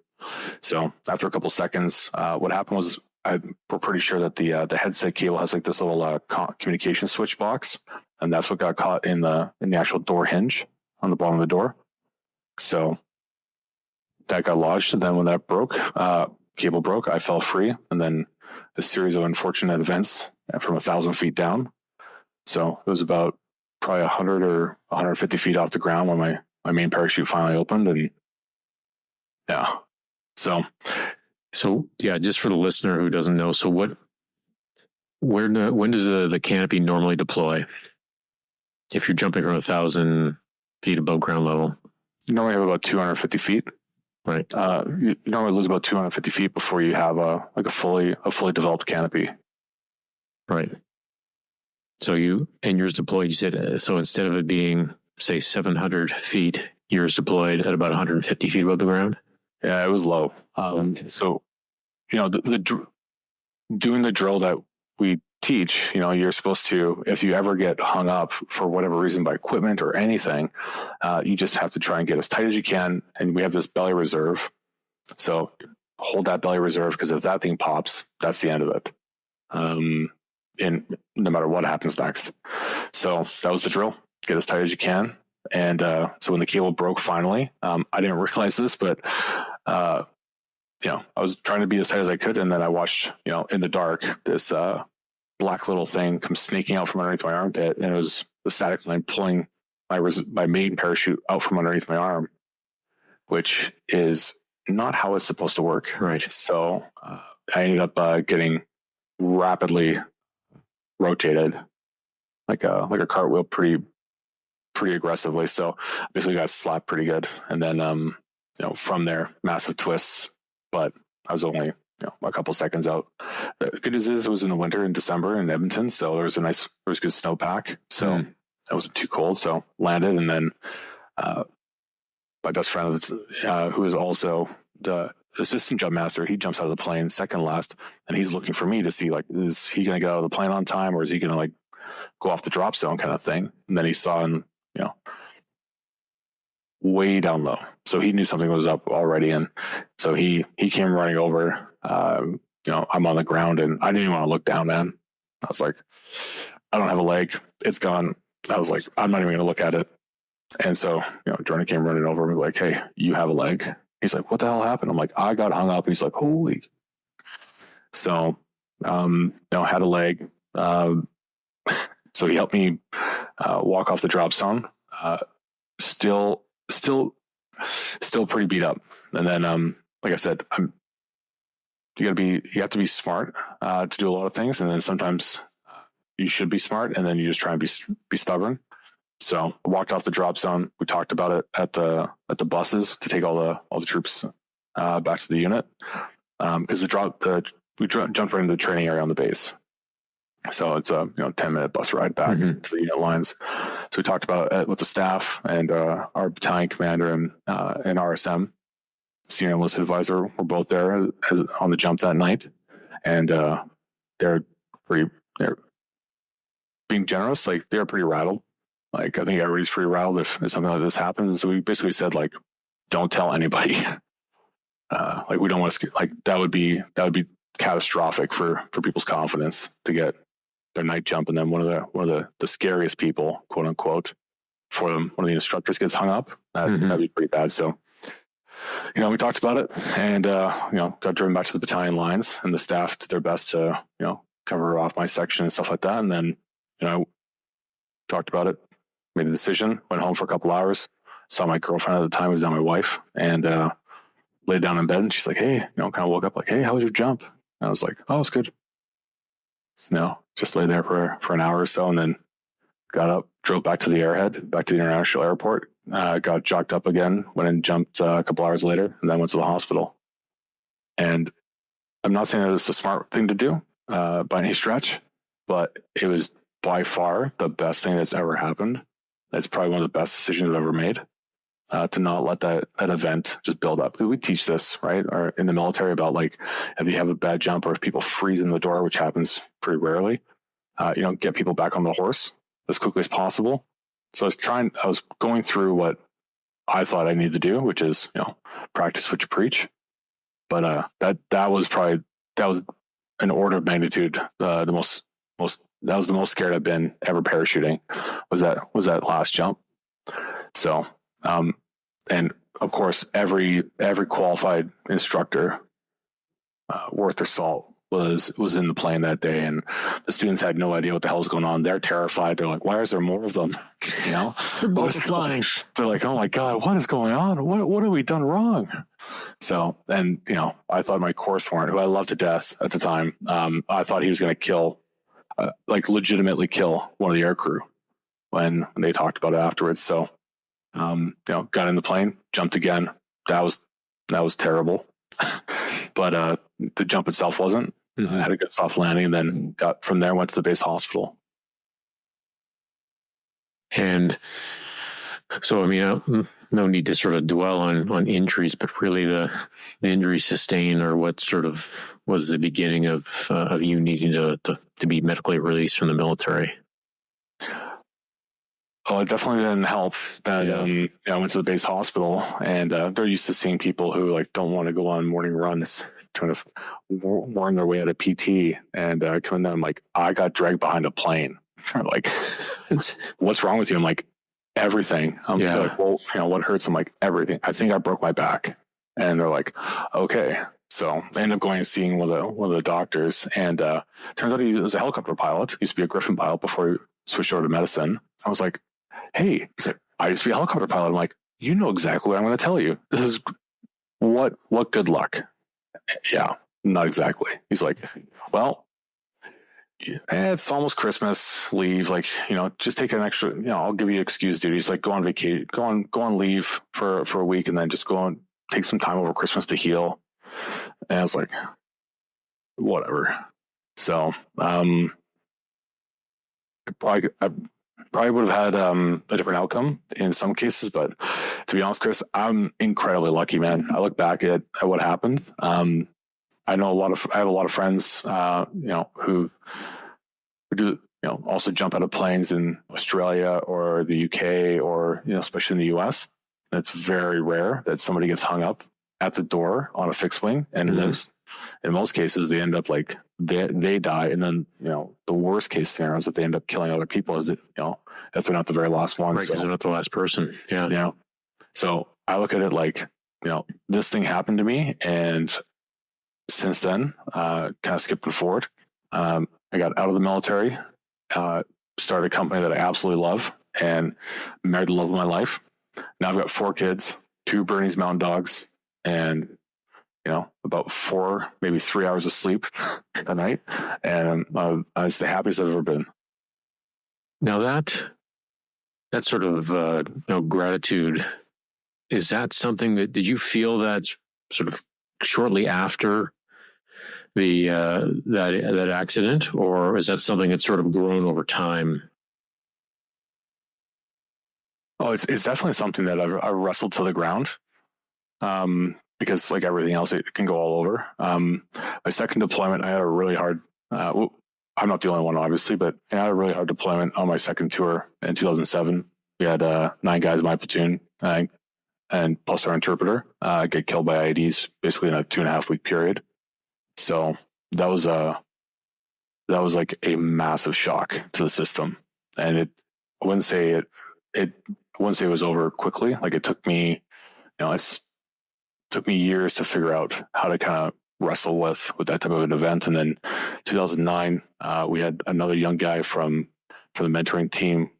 So after a couple seconds, what happened was we're pretty sure that the headset cable has like this little communication switch box, and that's what got caught in the actual door hinge on the bottom of the door. So that got lodged, and then when that broke, cable broke, I fell free, and then a series of unfortunate events from 1,000 feet down. So it was about probably 100 or 150 feet off the ground when my main parachute finally opened, and yeah. So yeah, just for the listener who doesn't know, so when does the canopy normally deploy? If you're jumping from 1,000 feet above ground level, you normally have about 250 feet. Right. You normally lose about 250 feet before you have a fully developed canopy. Right. So yours deployed, you said, so instead of it being, say, 700 feet, yours deployed at about 150 feet above the ground? Yeah, it was low. So, doing the drill that we teach, you're supposed to, if you ever get hung up for whatever reason by equipment or anything, you just have to try and get as tight as you can. And we have this belly reserve. So hold that belly reserve, because if that thing pops, that's the end of it. And no matter what happens next. So that was the drill. Get as tight as you can. And so when the cable broke finally, I didn't realize this, but I was trying to be as tight as I could, and then I watched, in the dark, this black little thing come sneaking out from underneath my armpit, and it was the static line pulling my main parachute out from underneath my arm, which is not how it's supposed to work. Right. So I ended up getting rapidly rotated like a cartwheel pretty aggressively. So basically got slapped pretty good, and then from there, massive twists, but I was only a couple seconds out. The good news is it was in the winter in December in Edmonton, so there was good snowpack, so it wasn't too cold. So landed, and then my best friend, who is also the assistant jump master, he jumps out of the plane second last, and he's looking for me to see, like, is he going to get out of the plane on time, or is he going to like go off the drop zone kind of thing? And then he saw him, way down low, so he knew something was up already, and so he came running over. I'm on the ground, and I didn't even want to look down, man. I was like, I don't have a leg, it's gone. I was like, I'm not even going to look at it. And so Jordan came running over and was like, hey, you have a leg. He's like, what the hell happened? I'm like, I got hung up. He's like, holy. So had a leg. So he helped me walk off the drop zone. Still pretty beat up. And then, like I said, you have to be smart to do a lot of things, and then sometimes you should be smart, and then you just try and be stubborn. So I walked off the drop zone. We talked about it at the buses to take all the troops back to the unit, because we jumped right into the training area on the base. So it's a 10-minute bus ride back to the unit lines. So we talked about it with the staff, and our battalion commander and RSM, senior enlisted advisor, were both there on the jump that night, and they're being generous. Like, they're pretty rattled. Like, I think everybody's pretty rattled if something like this happens. So we basically said, like, don't tell anybody. Like, we don't want to, like, that would be catastrophic for people's confidence to get their night jump, and then one of the scariest people, quote unquote, for them, one of the instructors gets hung up. That'd be pretty bad. So we talked about it, and got driven back to the battalion lines, and the staff did their best to cover off my section and stuff like that. And then talked about it, made a decision, went home for a couple hours, saw my girlfriend at the time, who was now my wife, and laid down in bed, and she's like, hey, kind of woke up like, hey, how was your jump? And I was like, oh, it's good. Just lay there for an hour or so, and then got up, drove back to the airhead, back to the international airport, got jocked up again, went and jumped a couple hours later, and then went to the hospital. And I'm not saying that it's the smart thing to do by any stretch, but it was by far the best thing that's ever happened. That's probably one of the best decisions I've ever made, to not let that event just build up. We teach this, right, or in the military, about, like, if you have a bad jump, or if people freeze in the door, which happens pretty rarely, get people back on the horse as quickly as possible. So I was going through what I thought I needed to do, which is, practice what you preach. But that was an order of magnitude the most that was the most scared I've been ever parachuting, was that last jump. So, and of course, every qualified instructor worth their salt was in the plane that day, and the students had no idea what the hell was going on. They're terrified. They're like, why is there more of them? You know, They're both flying. They're like, oh my God, what is going on? What have we done wrong? So, and I thought my course warrant, who I loved to death at the time, I thought he was going to kill, like legitimately kill one of the aircrew when they talked about it afterwards. So, got in the plane, jumped again. That was terrible. But the jump itself wasn't. I had a good soft landing, and then went to the base hospital. And so, I mean, no need to sort of dwell on injuries, but really the injury sustained, or what sort of was the beginning of you needing to be medically released from the military? Oh, it definitely didn't help that I went to the base hospital, and they're used to seeing people who like don't want to go on morning runs, trying to warn their way out of PT, and coming down, I'm like, I got dragged behind a plane. They're like, what's wrong with you? I'm like, everything. They're like, well, what hurts? I'm like, everything. I think I broke my back. And they're like, okay. So I ended up going and seeing one of the doctors, and turns out he was a helicopter pilot. He used to be a Griffin pilot before he switched over to medicine. I was like, hey, he's like, I used to be a helicopter pilot. I'm like, you know exactly what I'm going to tell you. This is what good luck. Yeah, not exactly. He's like, well, it's almost Christmas, leave, like, just take an extra, I'll give you excuse duties, like go on vacation, go on leave for a week, and then just go and take some time over Christmas to heal. And I was like, whatever. So, I probably would have had a different outcome in some cases, but to be honest, Chris, I'm incredibly lucky, man. I look back at what happened. I have a lot of friends, who do, also jump out of planes in Australia or the UK, or, especially in the US. It's very rare that somebody gets hung up at the door on a fixed wing. And in most cases, they end up like, they die. And then, the worst case scenario is that they end up killing other people, if they're not the very last one. Right, because they're not the last person. Yeah. So I look at it like, this thing happened to me, and since then, kind of skipping forward, I got out of the military, started a company that I absolutely love, and married the love of my life. Now I've got 4 kids, 2 Bernese Mountain Dogs, and about 4, maybe 3 hours of sleep a night, and I was the happiest I've ever been. Now that sort of gratitude, is that something that, did you feel that sort of shortly after the that accident, or is that something that's sort of grown over time? Oh, it's definitely something that I wrestled to the ground, because like everything else, it can go all over. My second deployment, I had a really hard. I'm not the only one, obviously, but I had a really hard deployment on my second tour in 2007. We had 9 guys in my platoon, and plus our interpreter get killed by IEDs basically in a 2.5 week period. So that was like a massive shock to the system, and I wouldn't say it was over quickly. Like it took me, it took me years to figure out how to kind of wrestle with that type of an event. And then 2009, we had another young guy from the mentoring team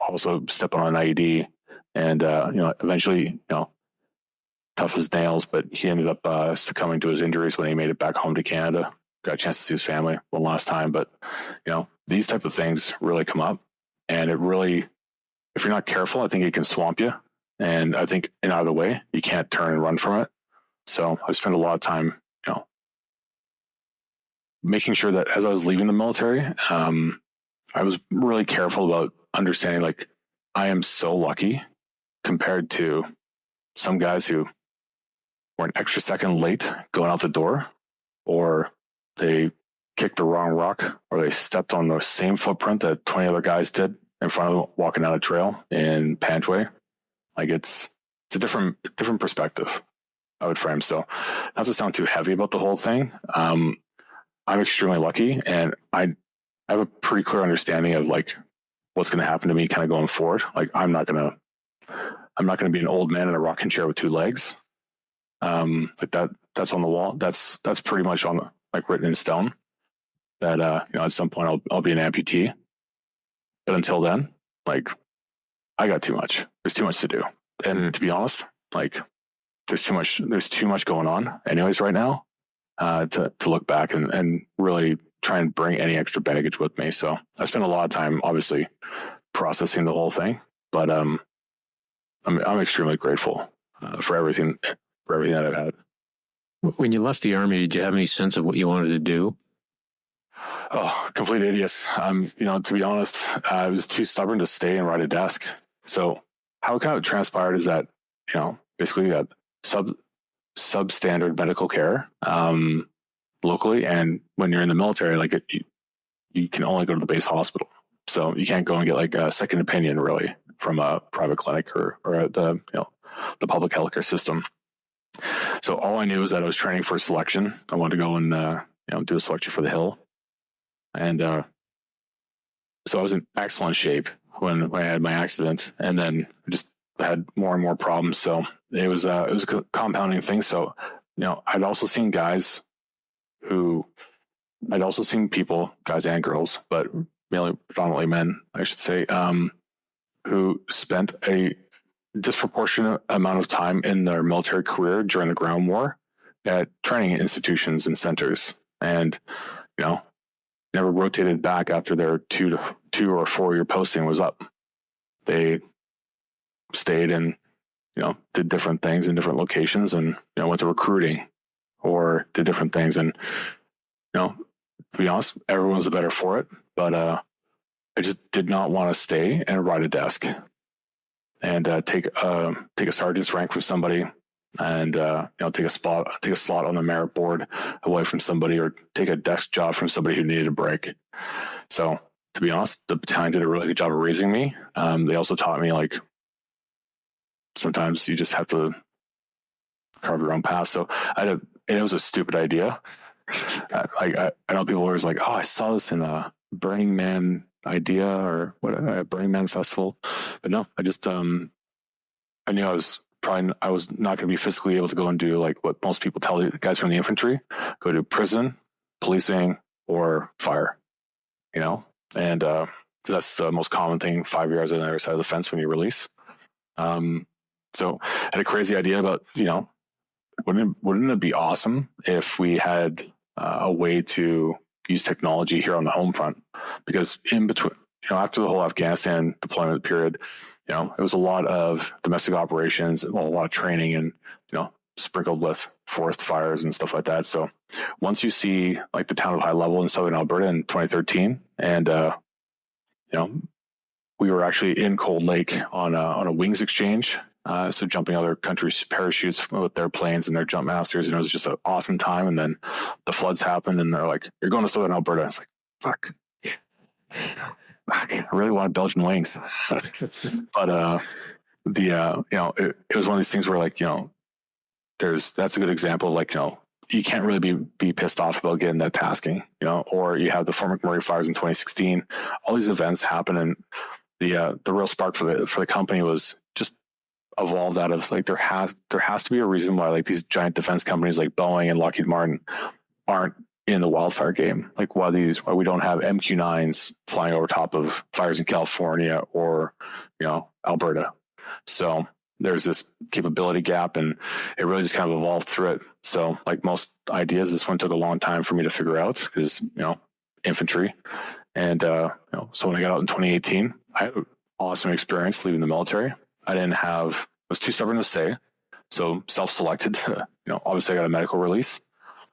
also step on an IED, and eventually, tough as nails, but he ended up succumbing to his injuries when he made it back home to Canada. Got a chance to see his family one last time, but these type of things really come up, and it really, if you're not careful, I think it can swamp you. And I think in either way, you can't turn and run from it. So I spent a lot of time, making sure that as I was leaving the military, I was really careful about understanding, like, I am so lucky compared to some guys who were an extra second late going out the door, or they kicked the wrong rock, or they stepped on the same footprint that 20 other guys did in front of them walking down a trail in Pantway. Like it's a different perspective, I would frame. So not to sound too heavy about the whole thing, I'm extremely lucky, and I I have a pretty clear understanding of like what's going to happen to me kind of going forward. Like I'm not going to be an old man in a rocking chair with two legs. Like that's on the wall. That's pretty much on like written in stone that, at some point I'll be an amputee. But until then, like I got too much. There's too much to do. And to be honest, like there's too much going on anyways right now, to look back and really try and bring any extra baggage with me. So I spent a lot of time obviously processing the whole thing, but, I'm extremely grateful for everything that I've had. When you left the Army, did you have any sense of what you wanted to do? Oh, complete idiots. To be honest, I was too stubborn to stay and ride a desk. So how it kind of transpired is that, basically you got substandard medical care locally. And when you're in the military, like you can only go to the base hospital. So you can't go and get like a second opinion really from a private clinic or the public healthcare system. So all I knew was that I was training for selection. I wanted to go and do a selection for the Hill, and so I was in excellent shape when I had my accident, and then I just had more and more problems. So it was a compounding thing. So I'd also seen people, guys and girls, but mainly predominantly men, I should say, who spent a disproportionate amount of time in their military career during the ground war at training institutions and centers, and never rotated back after their 2 or 4 year posting was up. They stayed and did different things in different locations, and went to recruiting or did different things. And to be honest, everyone was the better for it, but I just did not want to stay and ride a desk and take a sergeant's rank from somebody, and take a slot on the merit board away from somebody, or take a desk job from somebody who needed a break. So to be honest, the battalion did a really good job of raising me. They also taught me like sometimes you just have to carve your own path. So it was a stupid idea. I know people were always like, oh, I saw this in a Burning Man idea or what, a Burning Man festival, but no, I just I knew I was not going to be physically able to go and do like what most people tell the guys from the infantry, go to prison, policing, or fire, and that's the most common thing 5 years on the other side of the fence when you release. So I had a crazy idea about, wouldn't it be awesome if we had a way to use technology here on the home front? Because in between, after the whole Afghanistan deployment period, it was a lot of domestic operations, a lot of training, and sprinkled with forest fires and stuff like that. So once you see like the town of High Level in southern Alberta in 2013, and we were actually in Cold Lake on a wings exchange. So jumping other countries' parachutes with their planes and their jump masters, and it was just an awesome time. And then the floods happened, and they're like, "You're going to southern Alberta." It's like, fuck, I really wanted Belgian wings, but it was one of these things where like that's a good example of like you can't really be pissed off about getting that tasking, or you have the Fort McMurray fires in 2016. All these events happen, and the real spark for the company was just evolved out of like there has to be a reason why like these giant defense companies like Boeing and Lockheed Martin aren't in the wildfire game. Like why we don't have MQ-9s flying over top of fires in California or Alberta. So there's this capability gap, and it really just kind of evolved through it. So like most ideas, this one took a long time for me to figure out because infantry, and so when I got out in 2018, I had an awesome experience leaving the military. I was too stubborn to stay. So self-selected, obviously I got a medical release.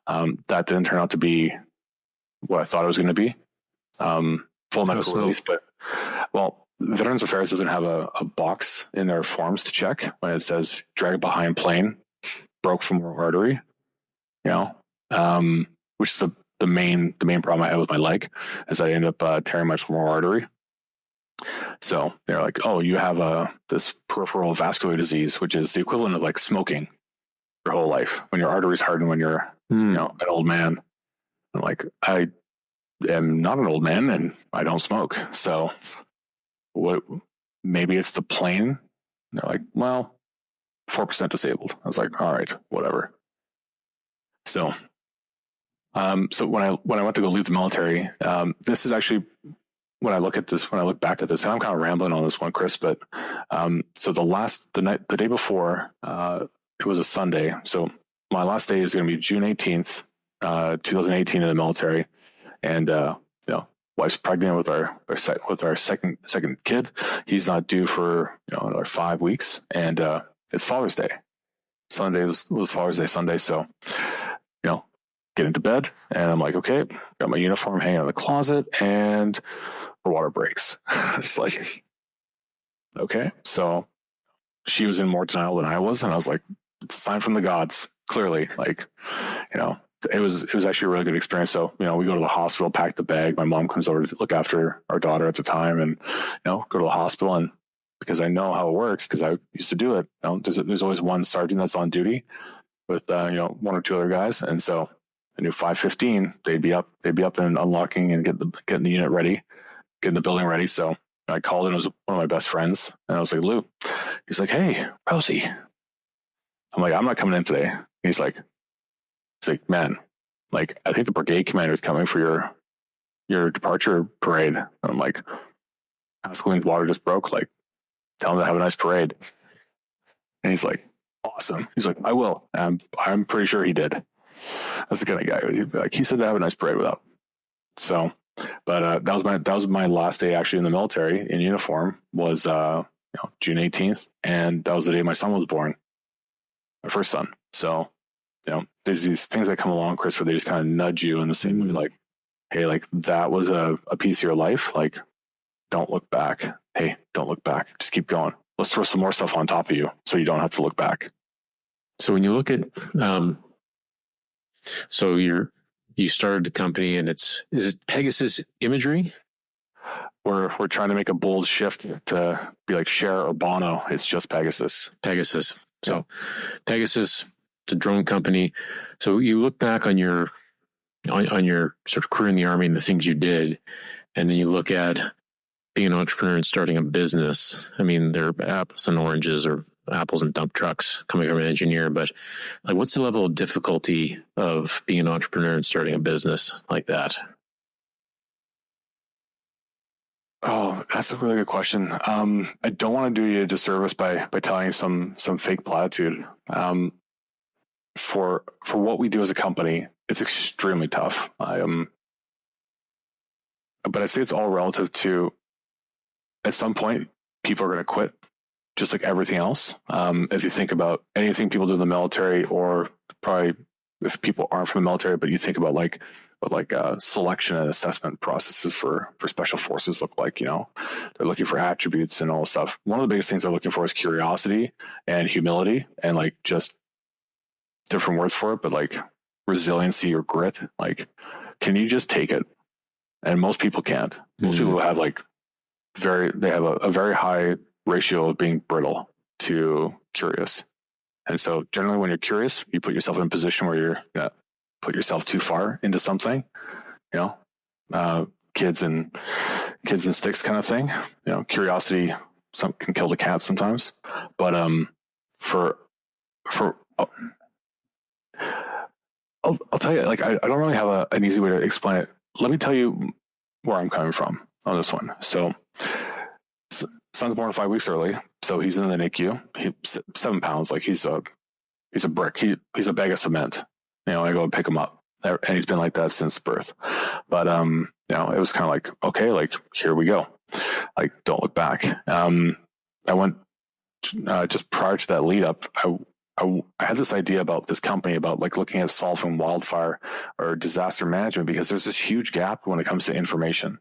That didn't turn out to be what I thought it was going to be. Full medical release, but Veterans Affairs doesn't have a box in their forms to check when it says drag behind plane, broke femoral artery, which is the main problem I had with my leg is I ended up tearing my femoral artery. So they're like, oh, you have this peripheral vascular disease, which is the equivalent of like smoking your whole life when your arteries harden when you're, an old man. And like, I am not an old man and I don't smoke. So what, maybe it's the plane. And they're like, well, 4% disabled. I was like, all right, whatever. So, so when I went to go leave the military, this is actually, when I look back at this, and I'm kind of rambling on this one, Chris, but, so the day before, it was a Sunday. So my last day is going to be June 18th, 2018 in the military. And, wife's pregnant with our second kid. He's not due for, another 5 weeks. And, it's Father's Day. Sunday was Father's Day Sunday. So, get into bed and I'm like, okay, got my uniform hanging in the closet and her water breaks. It's like, okay. So she was in more denial than I was. And I was like, it's a sign from the gods, clearly. Like, it was actually a really good experience. So, we go to the hospital, pack the bag. My mom comes over to look after our daughter at the time and, go to the hospital. And because I know how it works, because I used to do it, there's always one sergeant that's on duty with, one or two other guys. And so I knew 5:15, they'd be up and unlocking and getting the unit ready, getting the building ready. So I called in. It was one of my best friends. And I was like, Lou, he's like, hey, Rosie. I'm like, I'm not coming in today. He's like, man, like, I think the brigade commander is coming for your departure parade. And I'm like, Pascaline's water just broke. Like, tell him to have a nice parade. And he's like, awesome. He's like, I will. And I'm pretty sure he did. That's the kind of guy. Like, he said to have a nice parade without. So, but that was my last day actually in the military in uniform was June 18th, and that was the day my son was born, my first son. So, there's these things that come along, Chris, where they just kind of nudge you in the same way, like, hey, like, that was a piece of your life. Like, don't look back. Hey, don't look back. Just keep going. Let's throw some more stuff on top of you so you don't have to look back. So when you look at, so you started the company, and is it Pegasus Imagery? We're trying to make a bold shift to be like Cher or Bono. It's just Pegasus. Pegasus. So Pegasus, the drone company. So you look back on your sort of career in the Army and the things you did, and then you look at being an entrepreneur and starting a business. I mean, there are apples and oranges, or apples and dump trucks coming from an engineer, but like, what's the level of difficulty of being an entrepreneur and starting a business like that? Oh, that's a really good question. I don't want to do you a disservice by telling you some fake platitude. For what we do as a company, it's extremely tough. But I say it's all relative to, at some point, people are going to quit, just like everything else. If you think about anything people do in the military, or probably if people aren't from the military, but you think about selection and assessment processes for special forces look like, they're looking for attributes and all this stuff. One of the biggest things they're looking for is curiosity and humility, and like, just different words for it, but like resiliency or grit. Like, can you just take it? And most people can't. Most people have they have a very high ratio of being brittle to curious. And so generally when you're curious, you put yourself in a position where you're going to put yourself too far into something, kids and sticks kind of thing. Curiosity can kill the cat sometimes. But I'll tell you, like, I don't really have an easy way to explain it. Let me tell you where I'm coming from on this one. So son's born 5 weeks early, so he's in the NICU. He's 7 pounds. Like, he's a brick. He's a bag of cement. I go and pick him up, and he's been like that since birth. But it was kind of like, okay, like, here we go. Like, don't look back. I went just prior to that lead up. I had this idea about this company, about like looking at solving wildfire or disaster management, because there's this huge gap when it comes to information.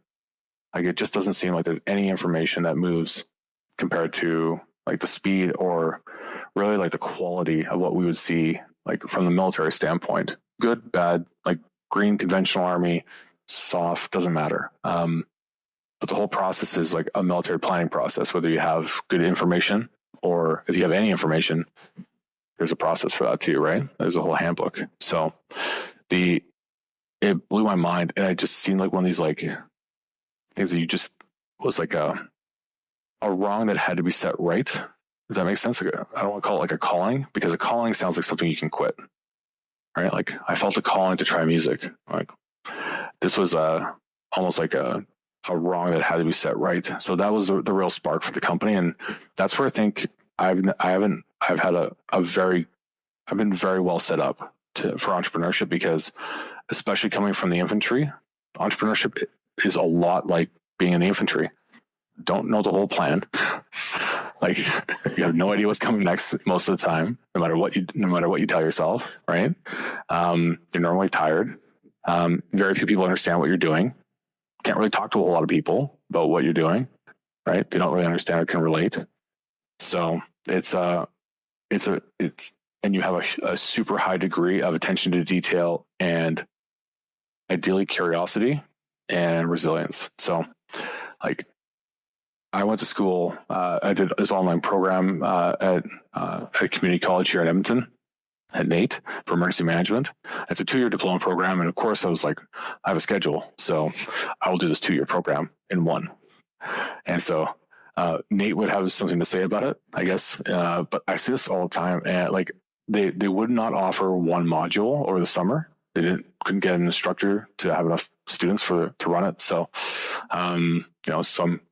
Like, it just doesn't seem like there's any information that moves compared to like the speed or really like the quality of what we would see, like, from the military standpoint. Good, bad, like green, conventional army, soft, doesn't matter. But the whole process is like a military planning process, whether you have good information or if you have any information, there's a process for that too, right? There's a whole handbook. So the it blew my mind. And I just seen like one of these like things that you just was like a wrong that had to be set right. Does that make sense? Like I don't want to call it like a calling, because a calling sounds like something you can quit, right? Like I felt a calling to try music. Like this was almost like a wrong that had to be set right. So that was the real spark for the company. And that's where I think I've been very well set up for entrepreneurship, because especially coming from the infantry, entrepreneurship is a lot like being in the infantry. Don't know the whole plan. Like you have no idea what's coming next most of the time, no matter what you tell yourself, right? You're normally tired. Very few people understand what you're doing. Can't really talk to a whole lot of people about what you're doing, right? They don't really understand or can relate. So and you have a super high degree of attention to detail and ideally curiosity and resilience. So like I went to school, I did this online program at a community college here in Edmonton at NAIT for emergency management. It's a 2-year diploma program. And of course I was like, I have a schedule, so I will do this 2-year program in one. And so Nate would have something to say about it, I guess. But I see this all the time. And like they would not offer one module over the summer. They couldn't get an instructor to have enough students to run it. So, so I'm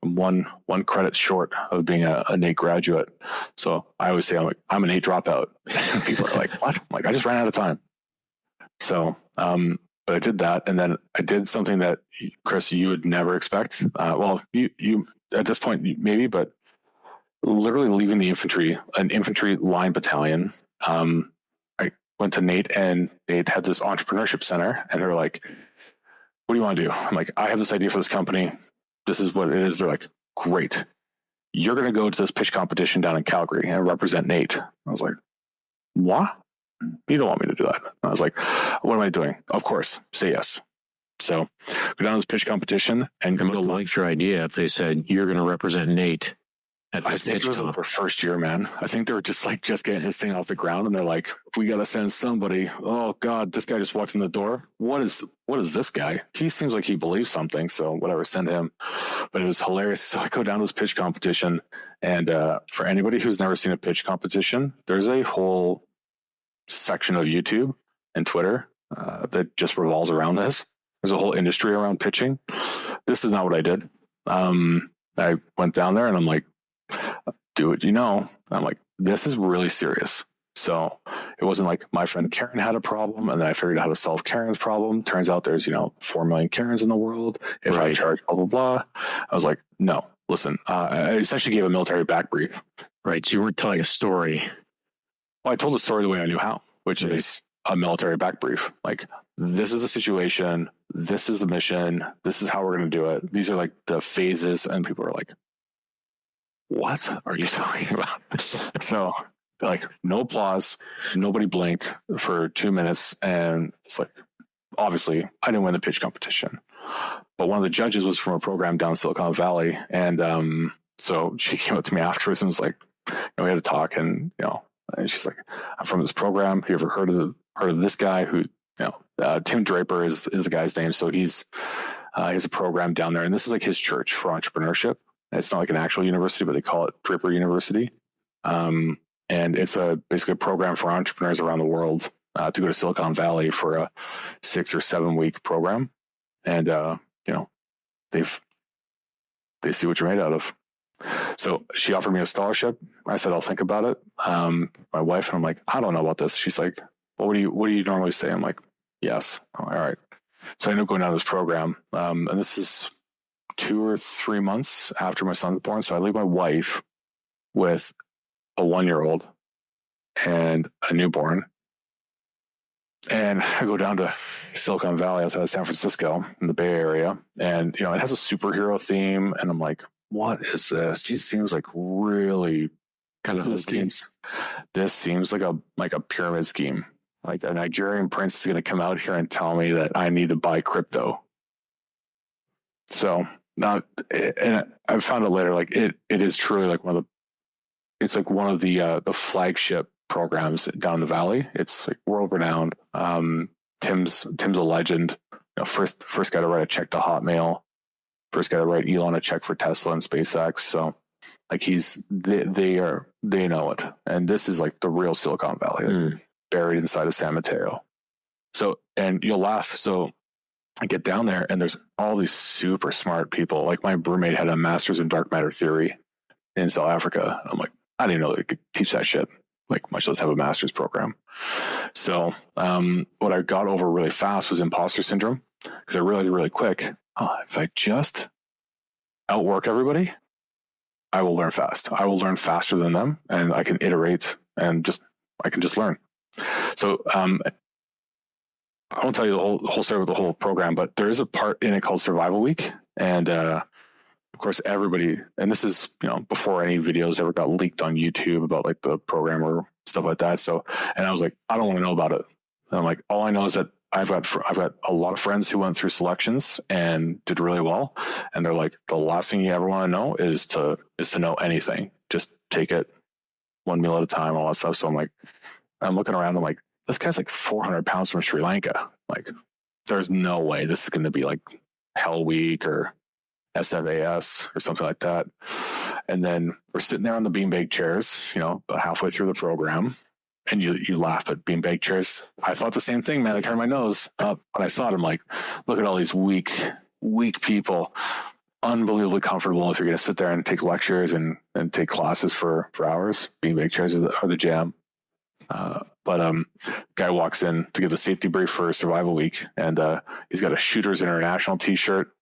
one credit short of being a NAIT graduate. So I always say I'm a NAIT dropout. People are like, what? I'm like, I just ran out of time. So, but I did that. And then I did something that, Chris, you would never expect. Well, you at this point, maybe, but literally leaving the infantry, an infantry line battalion, I went to NAIT, and they had this entrepreneurship center, and they're like, what do you want to do? I'm like, I have this idea for this company. This is what it is. They're like, great. You're going to go to this pitch competition down in Calgary and represent NAIT. I was like, what? You don't want me to do that. I was like, what am I doing? Of course, say yes. So go down to this pitch competition, and they must have liked your idea if they said you're going to represent NAIT. I think it was their first year, man. I think they were just getting his thing off the ground, and they're like, we got to send somebody. Oh God, this guy just walked in the door. What is this guy? He seems like he believes something. So whatever, send him. But it was hilarious. So I go down to this pitch competition, and for anybody who's never seen a pitch competition, there's a whole section of YouTube and Twitter that just revolves around this. There's a whole industry around pitching. This is not what I did. I went down there, and I'm like, do what you know. I'm like, this is really serious. So it wasn't like my friend Karen had a problem, and then I figured out how to solve Karen's problem. Turns out there's 4 million Karens in the world. If I charge blah blah blah, I was like, no, listen. I essentially gave a military back brief. Right. So you weren't telling a story. Well, I told the story the way I knew how, which is a military back brief. Like, this is the situation. This is the mission. This is how we're going to do it. These are like the phases, and people are like, what are you talking about? So like, no applause, nobody blinked for 2 minutes. And it's like, obviously I didn't win the pitch competition, but one of the judges was from a program down in Silicon Valley. And so she came up to me afterwards and was like, we had to talk, and, and she's like, I'm from this program. Have you ever heard of this guy who, Tim Draper is the guy's name. So he has a program down there, and this is like his church for entrepreneurship. It's not like an actual university, but they call it Draper University. And it's basically a program for entrepreneurs around the world to go to Silicon Valley for a 6 or 7 week program. And, they see what you're made out of. So she offered me a scholarship. I said, I'll think about it. My wife, and I'm like, I don't know about this. She's like, well, what do you normally say? I'm like, yes. I'm like, all right. So I ended up going down to this program. And this is 2 or 3 months after my son was born. So I leave my wife with a 1-year-old and a newborn. And I go down to Silicon Valley outside of San Francisco in the Bay Area. And, it has a superhero theme. And I'm like, what is this? He seems like really kind of this seems like a pyramid scheme. Like a Nigerian prince is going to come out here and tell me that I need to buy crypto. So now, and I found out later, like it is truly like one of the flagship programs down the valley. It's like world renowned. Tim's a legend. first guy to write a check to Hotmail, first guy to write Elon a check for Tesla and SpaceX. So like they know it. And this is like the real Silicon Valley, buried inside of San Mateo. So, and you'll laugh. So I get down there and there's all these super smart people. Like my roommate had a master's in dark matter theory in South Africa. I'm like, I didn't know they could teach that shit, like much less have a master's program. So what I got over really fast was imposter syndrome, because I realized really quick, if I just outwork everybody, I will learn fast. I will learn faster than them, and I can iterate and I can just learn. So I won't tell you the whole story with the whole program, but there is a part in it called Survival Week. And of course, everybody, and this is, before any videos ever got leaked on YouTube about like the program or stuff like that. So, and I was like, I don't want to know about it. And I'm like, all I know is that I've got a lot of friends who went through selections and did really well. And they're like, the last thing you ever want to know is to know anything. Just take it one meal at a time, all that stuff. So I'm looking around, I'm like, this guy's like 400 pounds from Sri Lanka. Like, there's no way this is going to be like Hell Week or SFAS or something like that. And then we're sitting there on the beanbag chairs, about halfway through the program. And you laugh at beanbag chairs. I thought the same thing, man. I turned my nose up when I saw it. I'm like, look at all these weak people. Unbelievably comfortable if you're going to sit there and take lectures and take classes for hours. Beanbag chairs are the jam. But guy walks in to give the safety brief for Survival Week, and he's got a Shooters International t-shirt.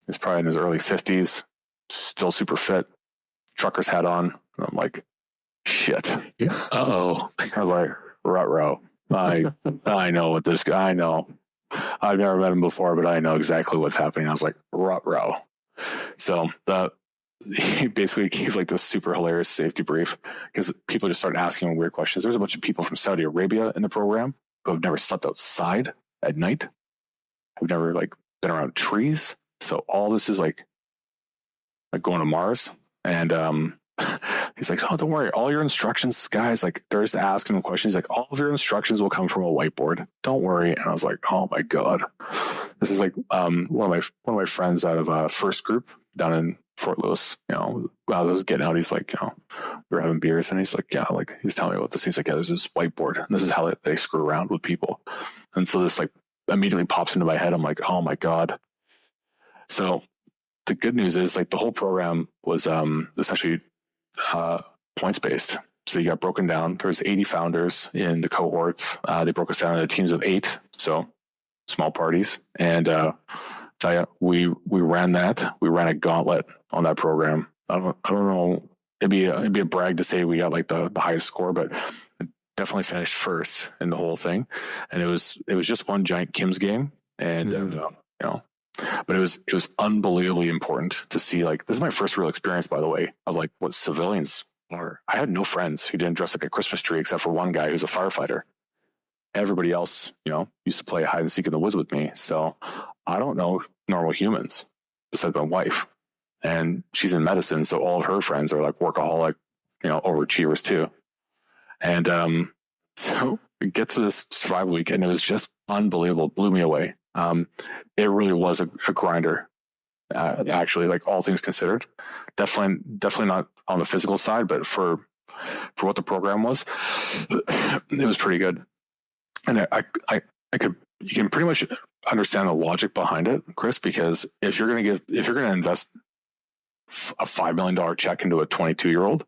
He's probably in his early 50s, still super fit, trucker's hat on. And I'm like, shit. Uh-oh. I was like, ruh-roh. I know what this guy, I know. I've never met him before, but I know exactly what's happening. I was like, ruh-roh. So he basically gave like this super hilarious safety brief, because people just started asking him weird questions. There's a bunch of people from Saudi Arabia in the program who have never slept outside at night, who've never like been around trees. So all this is like going to Mars. And he's like, oh, don't worry. All your instructions, guys, like they're just asking him questions. He's like, all of your instructions will come from a whiteboard. Don't worry. And I was like, oh my God. This is like one of my friends out of first group down in Fort Lewis. While I was getting out, he's like, we were having beers, and he's like, yeah, like he's telling me about this. He's like, yeah, there's this whiteboard, and this is how they screw around with people. And so this like immediately pops into my head. I'm like, oh my God. So the good news is like the whole program was essentially points based. So you got broken down. There's 80 founders in the cohort. They broke us down into teams of 8, so small parties. And tell you, we ran that. We ran a gauntlet on that program. I don't know. It'd be a brag to say we got like the highest score, but definitely finished first in the whole thing. And it was just one giant Kim's game, and but it was unbelievably important to see, like, this is my first real experience, by the way, of like what civilians are. I had no friends who didn't dress like a Christmas tree except for one guy who's a firefighter. Everybody else, used to play hide and seek in the woods with me. So I don't know normal humans besides my wife, and she's in medicine. So all of her friends are like workaholic, overachievers too. And so we get to this Survival Week, and it was just unbelievable. It blew me away. It really was a grinder, actually, like all things considered. Definitely not on the physical side, but for what the program was, it was pretty good. And you can pretty much understand the logic behind it, Chris, because if you're going to invest a $5 million check into a 22-year-old,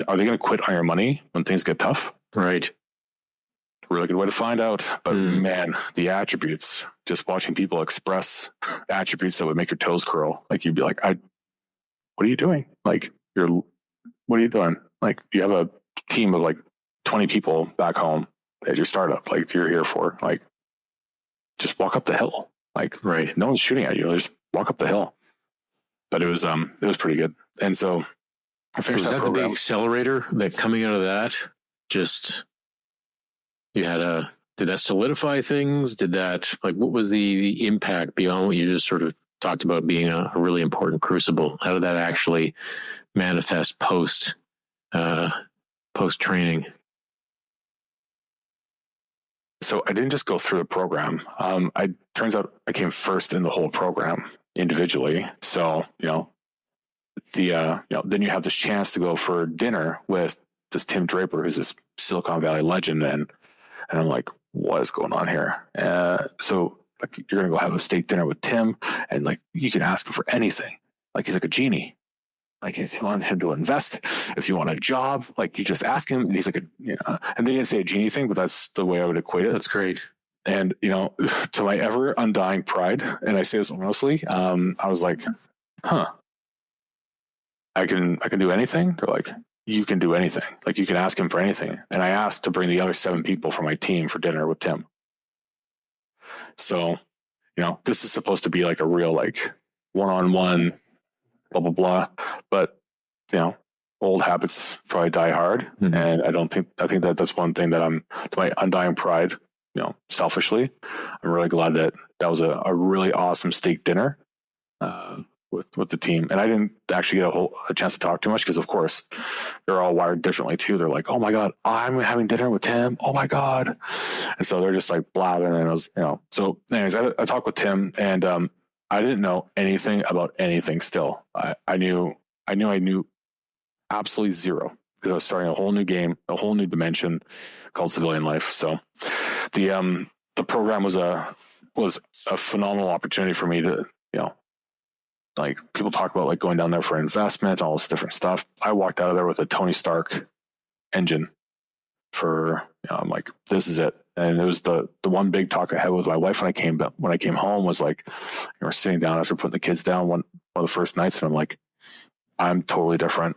are they going to quit on your money when things get tough? Right. Really good way to find out. But man, the attributes, just watching people express attributes that would make your toes curl. Like, you'd be like, what are you doing? Like, what are you doing? Like, you have a team of like 20 people back home at your startup, like you're here for, like, just walk up the hill. Like, right. No one's shooting at you. Just walk up the hill. But it was pretty good. And so I finished that program. The big accelerator that coming out of that, just, did that solidify things? Did that, like, what was the impact beyond what you just sort of talked about being a really important crucible? How did that actually manifest post training? So I didn't just go through the program. Turns out I came first in the whole program individually. So, then you have this chance to go for dinner with this Tim Draper, who's this Silicon Valley legend. And I'm like, what is going on here? So like, you're going to go have a steak dinner with Tim, and like, you can ask him for anything. Like, he's like a genie. Like, if you want him to invest, if you want a job, like, you just ask him, and he's like and they didn't say a genie thing, but that's the way I would equate it. That's great. And, to my ever undying pride, and I say this honestly, I was like, I can do anything. They're like, you can do anything. Like, you can ask him for anything. And I asked to bring the other 7 people from my team for dinner with Tim. So, this is supposed to be like a real, like, one-on-one, blah, blah, blah. But, old habits probably die hard. Mm-hmm. And I think that that's one thing that I'm, to my undying pride, selfishly, I'm really glad that was a really awesome steak dinner with the team. And I didn't actually get a chance to talk too much because, of course, they're all wired differently too. They're like, oh my God, I'm having dinner with Tim. Oh my God. And so they're just like blabbing. And it was, so anyways, I talked with Tim, and I didn't know anything about anything still. I knew absolutely zero because I was starting a whole new game, a whole new dimension called civilian life. So the program was a phenomenal opportunity for me to, like, people talk about like going down there for investment, all this different stuff. I walked out of there with a Tony Stark engine for, I'm like, this is it. And it was the one big talk I had with my wife when I came home was like, we're sitting down after putting the kids down one of the first nights. And I'm like, I'm totally different.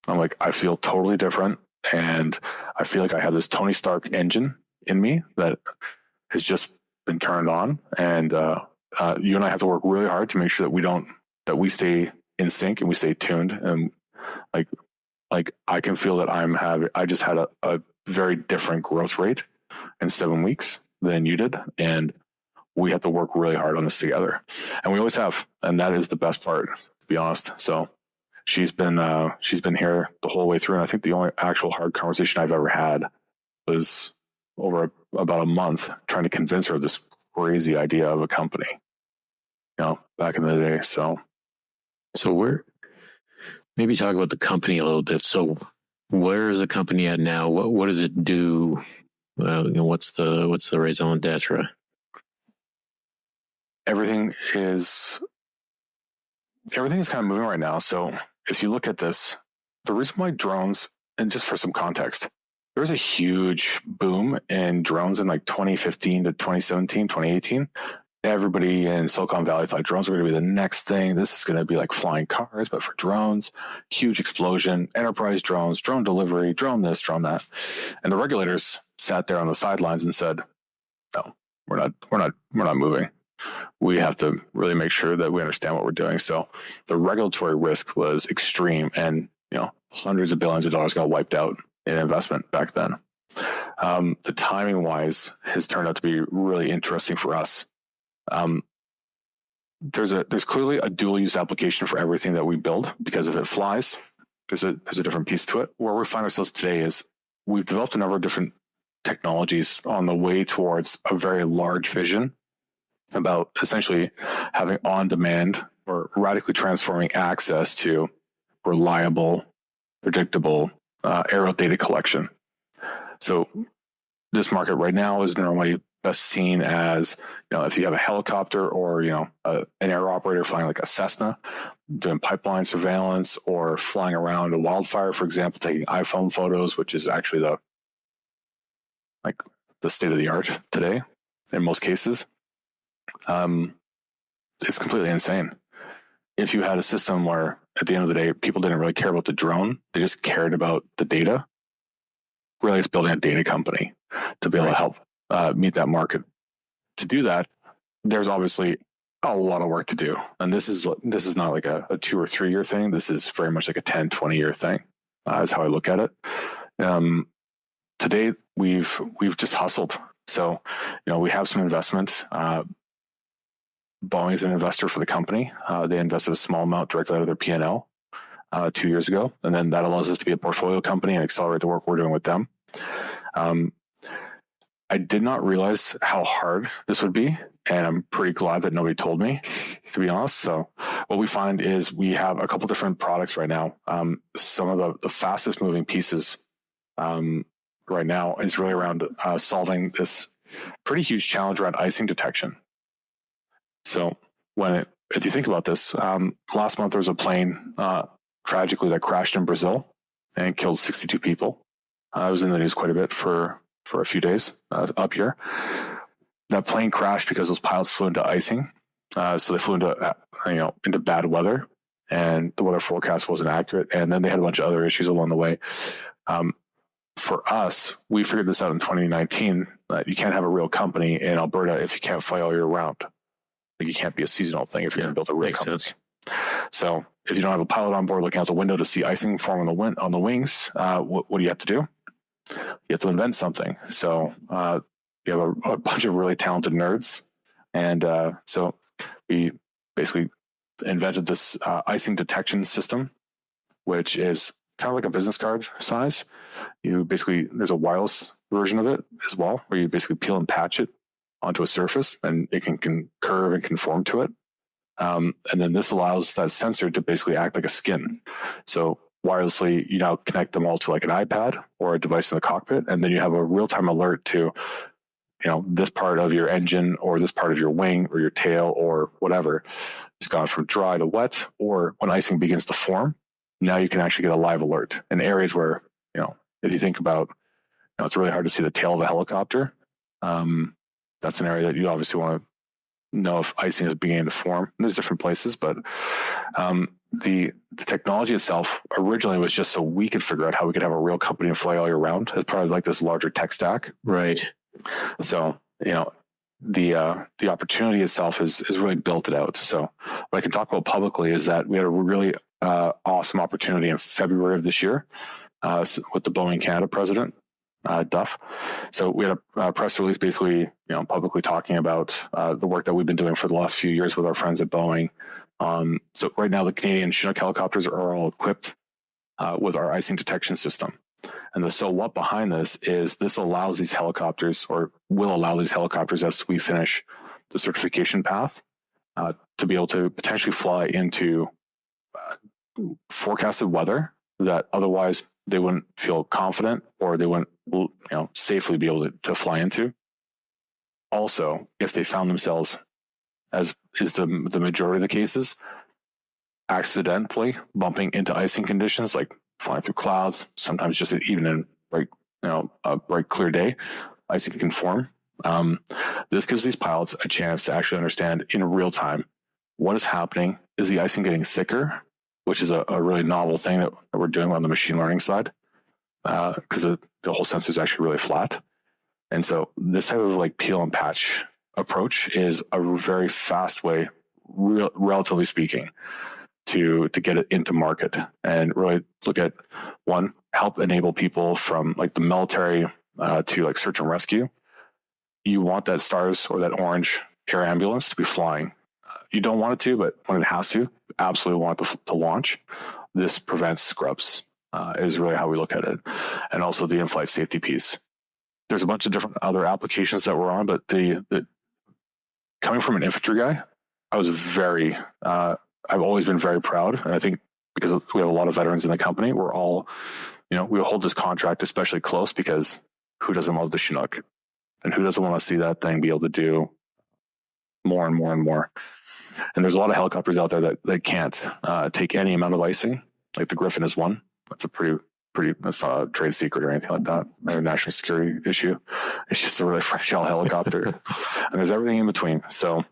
I'm like, I feel totally different. And I feel like I have this Tony Stark engine in me that has just been turned on. And you and I have to work really hard to make sure that we stay in sync and we stay tuned. And like I can feel that I just had a very different growth rate in 7 weeks than you did. And we have to work really hard on this together. And we always have. And that is the best part, to be honest. So she's been here the whole way through. And I think the only actual hard conversation I've ever had was over about a month trying to convince her of this crazy idea of a company, back in the day. So maybe talk about the company a little bit. So where is the company at now? What does it do? What's the raison d'etre? Everything is kind of moving right now. So if you look at this, the reason why drones, and just for some context, there was a huge boom in drones in like 2015 to 2017, 2018. Everybody in Silicon Valley thought drones were going to be the next thing. This is going to be like flying cars, but for drones, huge explosion, enterprise drones, drone delivery, drone this, drone that. And the regulators sat there on the sidelines and said, no, we're not moving. We have to really make sure that we understand what we're doing. So the regulatory risk was extreme, and, hundreds of billions of dollars got wiped out in investment back then. The timing wise has turned out to be really interesting for us. There's clearly a dual use application for everything that we build, because if it flies, there's a different piece to it. Where we find ourselves today is we've developed a number of different technologies on the way towards a very large vision about essentially having on-demand or radically transforming access to reliable, predictable aerial data collection. So this market right now is normally best seen as, if you have a helicopter or, an air operator flying like a Cessna, doing pipeline surveillance, or flying around a wildfire, for example, taking iPhone photos, which is actually the state of the art today in most cases. It's completely insane. If you had a system where at the end of the day, people didn't really care about the drone, they just cared about the data, really it's building a data company to be able to help meet that market. To do that, there's obviously a lot of work to do. And this is not like a 2 or 3 year thing. This is very much like a 10, 20 year thing, is how I look at it. Today, we've just hustled. So, we have some investment. Boeing is an investor for the company. They invested a small amount directly out of their P&L 2 years ago. And then that allows us to be a portfolio company and accelerate the work we're doing with them. I did not realize how hard this would be. And I'm pretty glad that nobody told me, to be honest. So what we find is we have a couple different products right now. Some of the fastest moving pieces right now is really around solving this pretty huge challenge around icing detection. So if you think about this, last month there was a plane tragically that crashed in Brazil and killed 62 people. I was in the news quite a bit for a few days up here. That plane crashed because those pilots flew into icing. So they flew into bad weather, and the weather forecast wasn't accurate. And then they had a bunch of other issues along the way. For us, we figured this out in 2019 that you can't have a real company in Alberta if you can't fly all year round. Like, you can't be a seasonal thing if you're going to build a real company. Sense. So if you don't have a pilot on board looking out the window to see icing form on the wings, what do you have to do? You have to invent something. So you have a bunch of really talented nerds. And so we basically invented this icing detection system, which is kind of like a business card size. There's a wireless version of it as well, where you basically peel and patch it onto a surface, and it can curve and conform to it. And then this allows that sensor to basically act like a skin. So wirelessly, you now connect them all to like an iPad or a device in the cockpit, and then you have a real-time alert to, this part of your engine or this part of your wing or your tail or whatever has gone from dry to wet, or when icing begins to form, now you can actually get a live alert in areas where, if you think about, it's really hard to see the tail of a helicopter. That's an area that you obviously want to know if icing is beginning to form. And there's different places, but the technology itself originally was just so we could figure out how we could have a real company and fly all year round. It's probably like this larger tech stack. Right. So, the opportunity itself is really built it out. So what I can talk about publicly is that we had a really awesome opportunity in February of this year with the Boeing Canada president, Duff. So we had a press release basically, publicly talking about the work that we've been doing for the last few years with our friends at Boeing. So right now the Canadian Chinook helicopters are all equipped with our icing detection system. And the so what behind this allows these helicopters, or will allow these helicopters as we finish the certification path, to be able to potentially fly into forecasted weather that otherwise they wouldn't feel confident, or they wouldn't safely be able to fly into. Also, if they found themselves, as is the majority of the cases, accidentally bumping into icing conditions, like flying through clouds, sometimes just even in a bright clear day, icing can form. This gives these pilots a chance to actually understand in real time what is happening. Is the icing getting thicker, which is a really novel thing that we're doing on the machine learning side, because the whole sensor is actually really flat. And so this type of like peel and patch approach is a very fast way, relatively speaking, to get it into market and really look at, one, help enable people from like the military to like search and rescue. You want that STARS or that orange air ambulance to be flying. You don't want it to, but when it has to, absolutely want it to launch. This prevents scrubs, is really how we look at it. And also the in-flight safety piece. There's a bunch of different other applications that we're on, but the coming from an infantry guy, I was I've always been very proud. And I think because we have a lot of veterans in the company, we're all, we hold this contract especially close, because who doesn't love the Chinook? And who doesn't want to see that thing be able to do more and more and more? And there's a lot of helicopters out there that can't take any amount of icing. Like the Griffin is one. That's a pretty, that's not a trade secret or anything like that. Not a national security issue. It's just a really fragile helicopter. And there's everything in between. So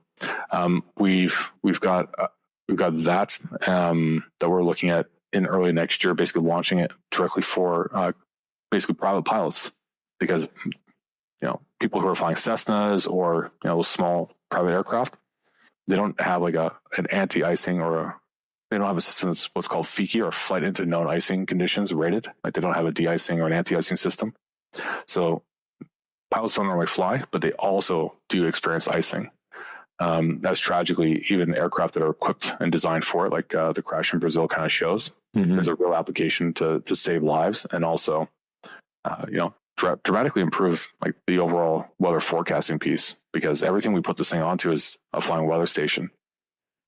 we've got that that we're looking at in early next year, basically launching it directly for basically private pilots, because people who are flying Cessnas or those small private aircraft, they don't have like an anti-icing they don't have a system that's what's called FICI, or flight into known icing conditions rated. Like they don't have a de-icing or an anti-icing system. So pilots don't normally fly, but they also do experience icing. That's tragically even aircraft that are equipped and designed for it, like the crash in Brazil kind of shows. Mm-hmm. There's a real application to save lives, and also, dramatically improve like the overall weather forecasting piece, because everything we put this thing onto is a flying weather station.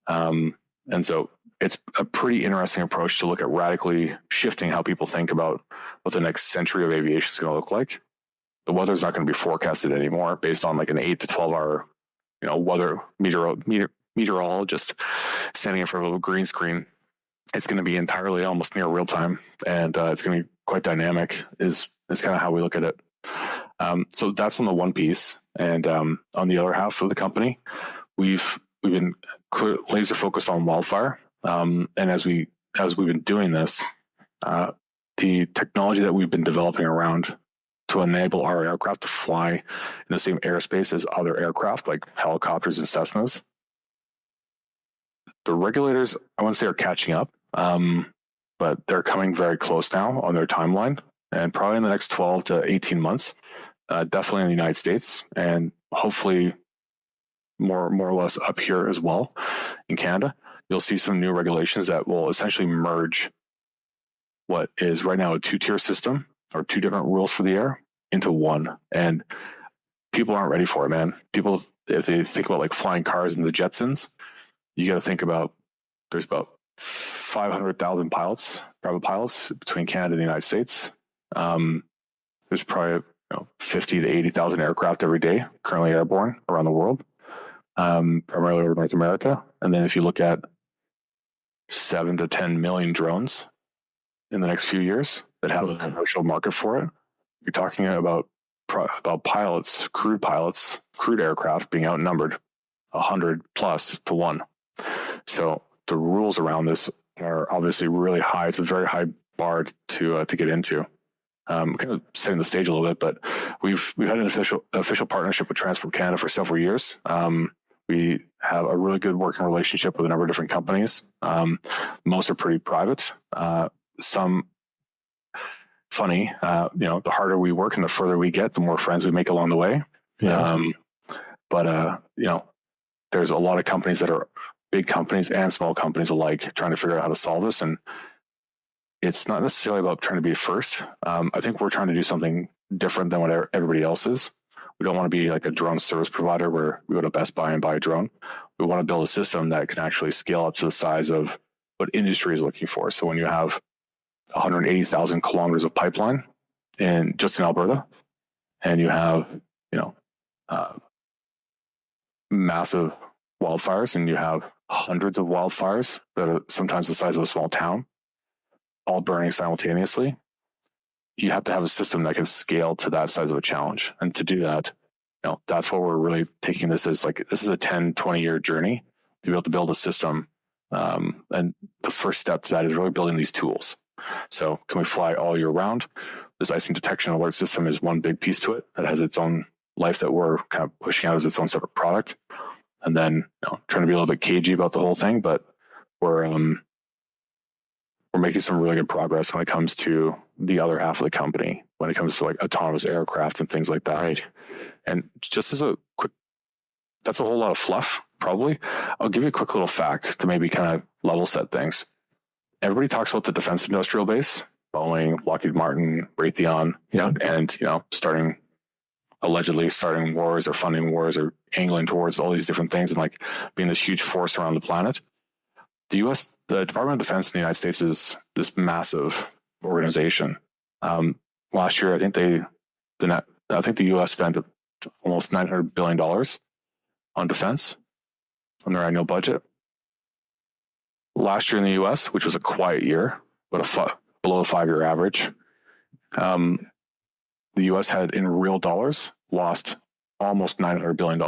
And so it's a pretty interesting approach to look at radically shifting how people think about what the next century of aviation is going to look like. The weather's not going to be forecasted anymore based on like an 8 to 12 hour, weather meteorologist standing in front of a green screen. It's going to be entirely almost near real time, and it's going to be quite dynamic is kind of how we look at it. So that's on the one piece. And on the other half of the company, we've been laser focused on wildfire. And as we've been doing this, the technology that we've been developing around to enable our aircraft to fly in the same airspace as other aircraft, like helicopters and Cessnas, the regulators, I want to say, are catching up, but they're coming very close now on their timeline, and probably in the next 12 to 18 months, definitely in the United States, and hopefully more or less up here as well in Canada, you'll see some new regulations that will essentially merge what is right now a two-tier system or two different rules for the air into one. And people aren't ready for it, man. People, if they think about like flying cars and the Jetsons, you got to think about there's about 500,000 private pilots between Canada and the United States. There's probably 50 to 80,000 aircraft every day currently airborne around the world, primarily over North America. And then if you look at 7 to 10 million drones in the next few years that have a commercial market for it, you're talking about pilots, crewed aircraft being outnumbered 100 plus to 1. So the rules around this are obviously really high. It's a very high bar to get into. Kind of setting the stage a little bit, but we've had an official partnership with Transport Canada for several years. We have a really good working relationship with a number of different companies. Most are pretty private. Some funny. The harder we work and the further we get, the more friends we make along the way. Yeah. But there's a lot of companies that are big companies and small companies alike trying to figure out how to solve this. And it's not necessarily about trying to be first. I think we're trying to do something different than what everybody else is. We don't want to be like a drone service provider where we go to Best Buy and buy a drone. We want to build a system that can actually scale up to the size of what industry is looking for. So when you have 180,000 kilometers of pipeline just in Alberta, and you have, massive wildfires, and you have hundreds of wildfires that are sometimes the size of a small town, all burning simultaneously, you have to have a system that can scale to that size of a challenge. And to do that, that's what we're really taking this as. Like, this is a 10, 20-year journey to be able to build a system. And the first step to that is really building these tools. So can we fly all year round? This icing detection alert system is one big piece to it that has its own life that we're kind of pushing out as its own separate product. And then trying to be a little bit cagey about the whole thing, but we're making some really good progress when it comes to the other half of the company, when it comes to like autonomous aircraft and things like that. Right. And just as a quick, that's a whole lot of fluff, probably. I'll give you a quick little fact to maybe kind of level set things. Everybody talks about the defense industrial base, Boeing, Lockheed Martin, Raytheon, and, allegedly starting wars or funding wars or angling towards all these different things and like being this huge force around the planet. The Department of Defense in the United States is this massive organization. Last year, I think the U.S. spent almost $900 billion on defense on their annual budget. Last year in the U.S., which was a quiet year, but below the 5-year average, the U.S. had, in real dollars, lost almost $900 billion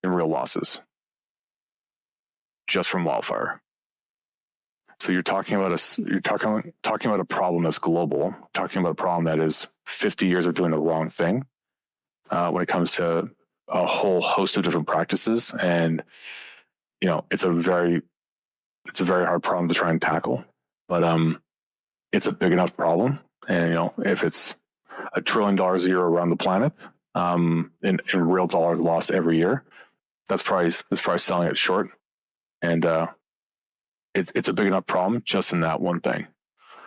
in real losses just from wildfire. So you're talking about a problem that's global, talking about a problem that is 50 years of doing the wrong thing when it comes to a whole host of different practices. And, it's a very hard problem to try and tackle, but it's a big enough problem. And, if it's $1 trillion a year around the planet, in real dollars lost every year, that's probably selling it short. And it's a big enough problem just in that one thing.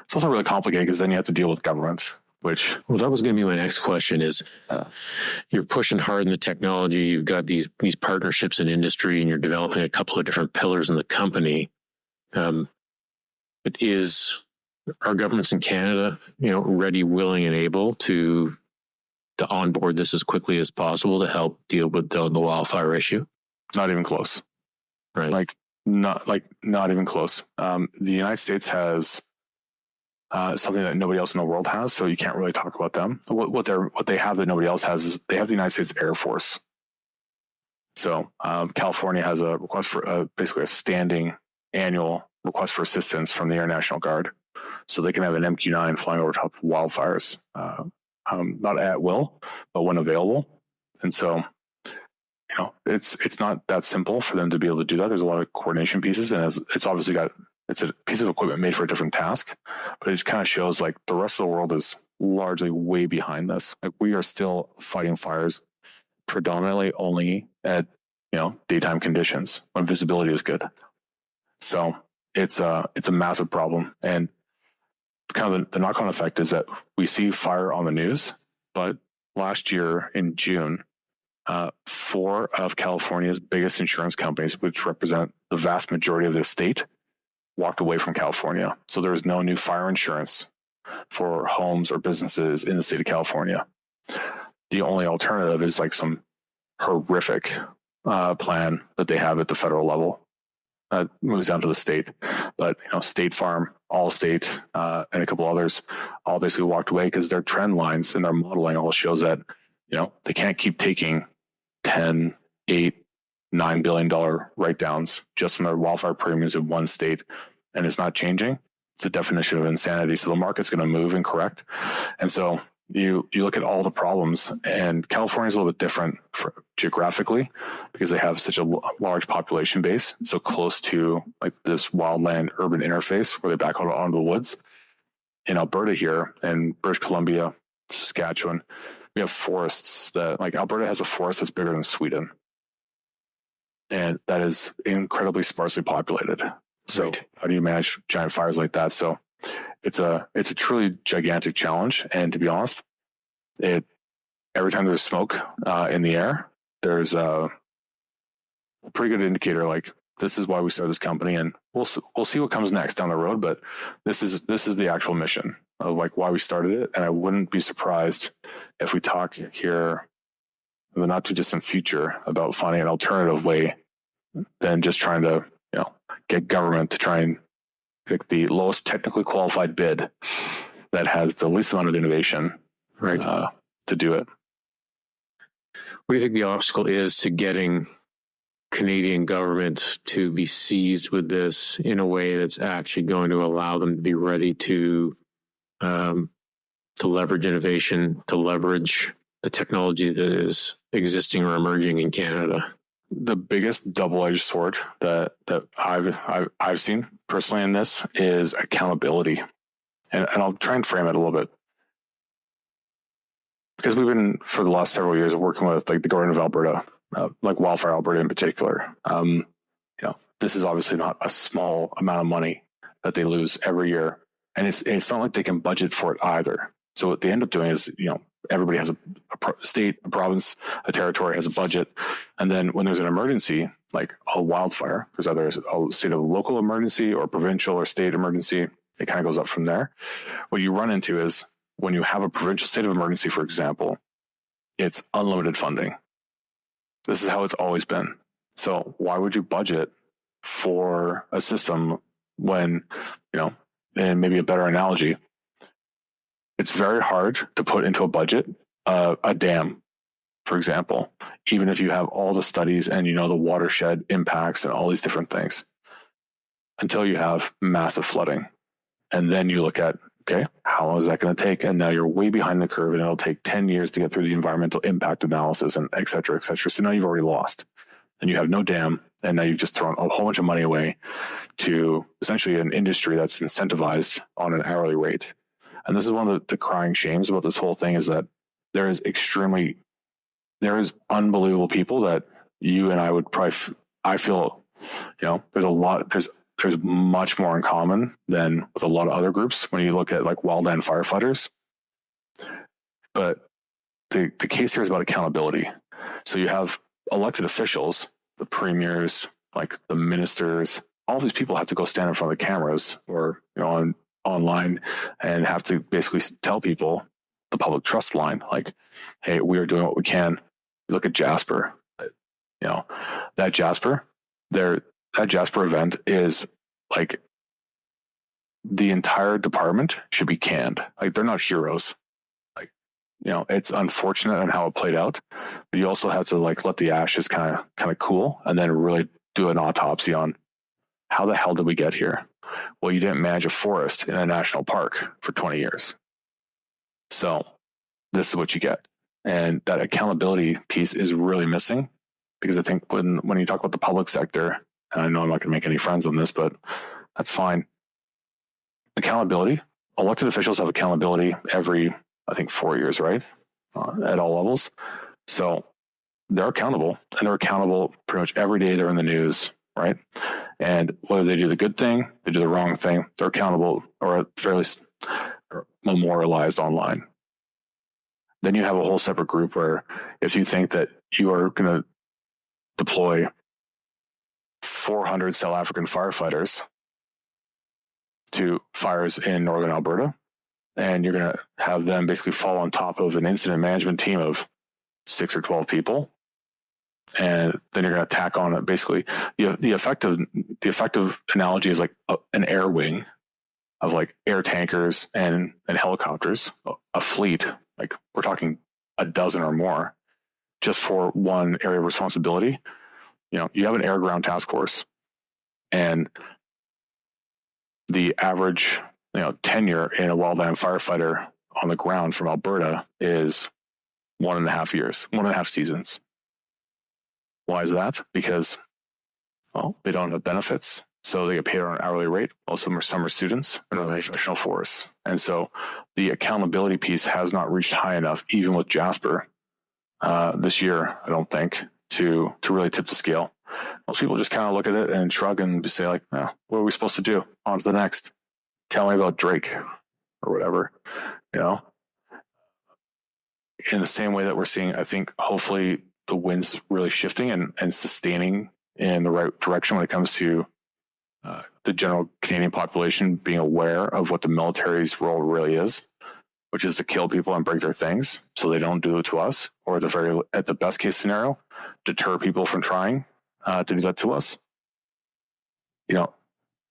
It's also really complicated because then you have to deal with government, which... Well, that was going to be my next question is you're pushing hard in the technology. You've got these partnerships in industry and you're developing a couple of different pillars in the company. But are governments in Canada, ready, willing, and able to onboard this as quickly as possible to help deal with the wildfire issue? Not even close. Right. Not even close. The United States has something that nobody else in the world has, so you can't really talk about them. What they have that nobody else has is they have the United States Air Force. So California has a request for basically a standing annual request for assistance from the Air National Guard, so they can have an MQ-9 flying over top of wildfires, not at will, but when available. And so, it's not that simple for them to be able to do that. There's a lot of coordination pieces, and it's obviously it's a piece of equipment made for a different task, but it just kind of shows like the rest of the world is largely way behind this. Like we are still fighting fires predominantly only at, daytime conditions when visibility is good. So it's a massive problem. And kind of the knock-on effect is that we see fire on the news, but last year in June, 4 of California's biggest insurance companies, which represent the vast majority of the state, walked away from California. So there is no new fire insurance for homes or businesses in the state of California. The only alternative is like some horrific plan that they have at the federal level that moves down to the state. But State Farm, Allstate, and a couple others all basically walked away because their trend lines and their modeling all shows that they can't keep taking 10, 8, $9 billion write-downs just on their wildfire premiums in one state, and it's not changing. It's a definition of insanity. So the market's going to move and correct. And so you look at all the problems, and California is a little bit different geographically because they have such a large population base, so close to like this wildland urban interface where they back out onto the woods. In Alberta here and British Columbia, Saskatchewan, we have forests that like Alberta has a forest that's bigger than Sweden. And that is incredibly sparsely populated. So How do you manage giant fires like that? So it's a truly gigantic challenge. And to be honest, every time there's smoke in the air, there's a pretty good indicator. Like this is why we started this company, and we'll see what comes next down the road. But this is the actual mission of like why we started it. And I wouldn't be surprised if we talk here in the not too distant future about finding an alternative way than just trying to get government to try and pick the lowest technically qualified bid that has the least amount of innovation to do it. What do you think the obstacle is to getting Canadian government to be seized with this in a way that's actually going to allow them to be ready to leverage innovation, to leverage the technology that is existing or emerging in Canada? The biggest double-edged sword that I've seen personally in this is accountability, and I'll try and frame it a little bit because we've been for the last several years working with like the government of Alberta, like Wildfire Alberta in particular. This is obviously not a small amount of money that they lose every year, and it's not like they can budget for it either. So what they end up doing is everybody has a state, a province, a territory has a budget. And then when there's an emergency, like a wildfire, there's either a state of local emergency or provincial or state emergency. It kind of goes up from there. What you run into is when you have a provincial state of emergency, for example, it's unlimited funding. This is how it's always been. So why would you budget for a system when, and maybe a better analogy, it's very hard to put into a budget a dam, for example, even if you have all the studies and the watershed impacts and all these different things, until you have massive flooding. And then you look at, okay, how long is that going to take? And now you're way behind the curve, and it'll take 10 years to get through the environmental impact analysis and et cetera, et cetera. So now you've already lost, and you have no dam, and now you've just thrown a whole bunch of money away to essentially an industry that's incentivized on an hourly rate. And this is one of the crying shames about this whole thing is that there is unbelievable people that you and I would probably, I feel, there's much more in common than with a lot of other groups. When you look at like wildland firefighters, But the case here is about accountability. So you have elected officials, the premiers, like the ministers, all these people have to go stand in front of the cameras or online and have to basically tell people the public trust line, like, hey, we are doing what we can. You look at Jasper, that Jasper event is like the entire department should be canned. Like, they're not heroes. Like, it's unfortunate on how it played out, but you also have to like let the ashes kind of cool and then really do an autopsy on how the hell did we get here? Well, you didn't manage a forest in a national park for 20 years. So this is what you get. And that accountability piece is really missing, because I think when you talk about the public sector, and I know I'm not going to make any friends on this, but that's fine. Accountability, elected officials have accountability every, I think, 4 years, right? At all levels. So they're accountable, and they're accountable pretty much every day they're in the news, right? And whether they do the good thing, they do the wrong thing, they're accountable or at very least memorialized online. Then you have a whole separate group where if you think that you are going to deploy 400 South African firefighters to fires in northern Alberta, and you're going to have them basically fall on top of an incident management team of 6 or 12 people, and then you're going to tack on it. Basically, the effective analogy is like an air wing of like air tankers and helicopters, a fleet. Like, we're talking a dozen or more just for one area of responsibility. You have an air ground task force, and the average tenure in a wildland firefighter on the ground from Alberta is 1.5 years, 1.5 seasons. Why is that? Because, well, they don't have benefits, so they get paid on an hourly rate. Most of them are summer students in a professional force. And so the accountability piece has not reached high enough, even with Jasper this year, I don't think, to really tip the scale. Most people just kind of look at it and shrug and say like, oh, what are we supposed to do? On to the next. Tell me about Drake or whatever, In the same way that we're seeing, I think, hopefully the wind's really shifting and sustaining in the right direction when it comes to the general Canadian population being aware of what the military's role really is, which is to kill people and break their things so they don't do it to us, or at the best case scenario, deter people from trying to do that to us.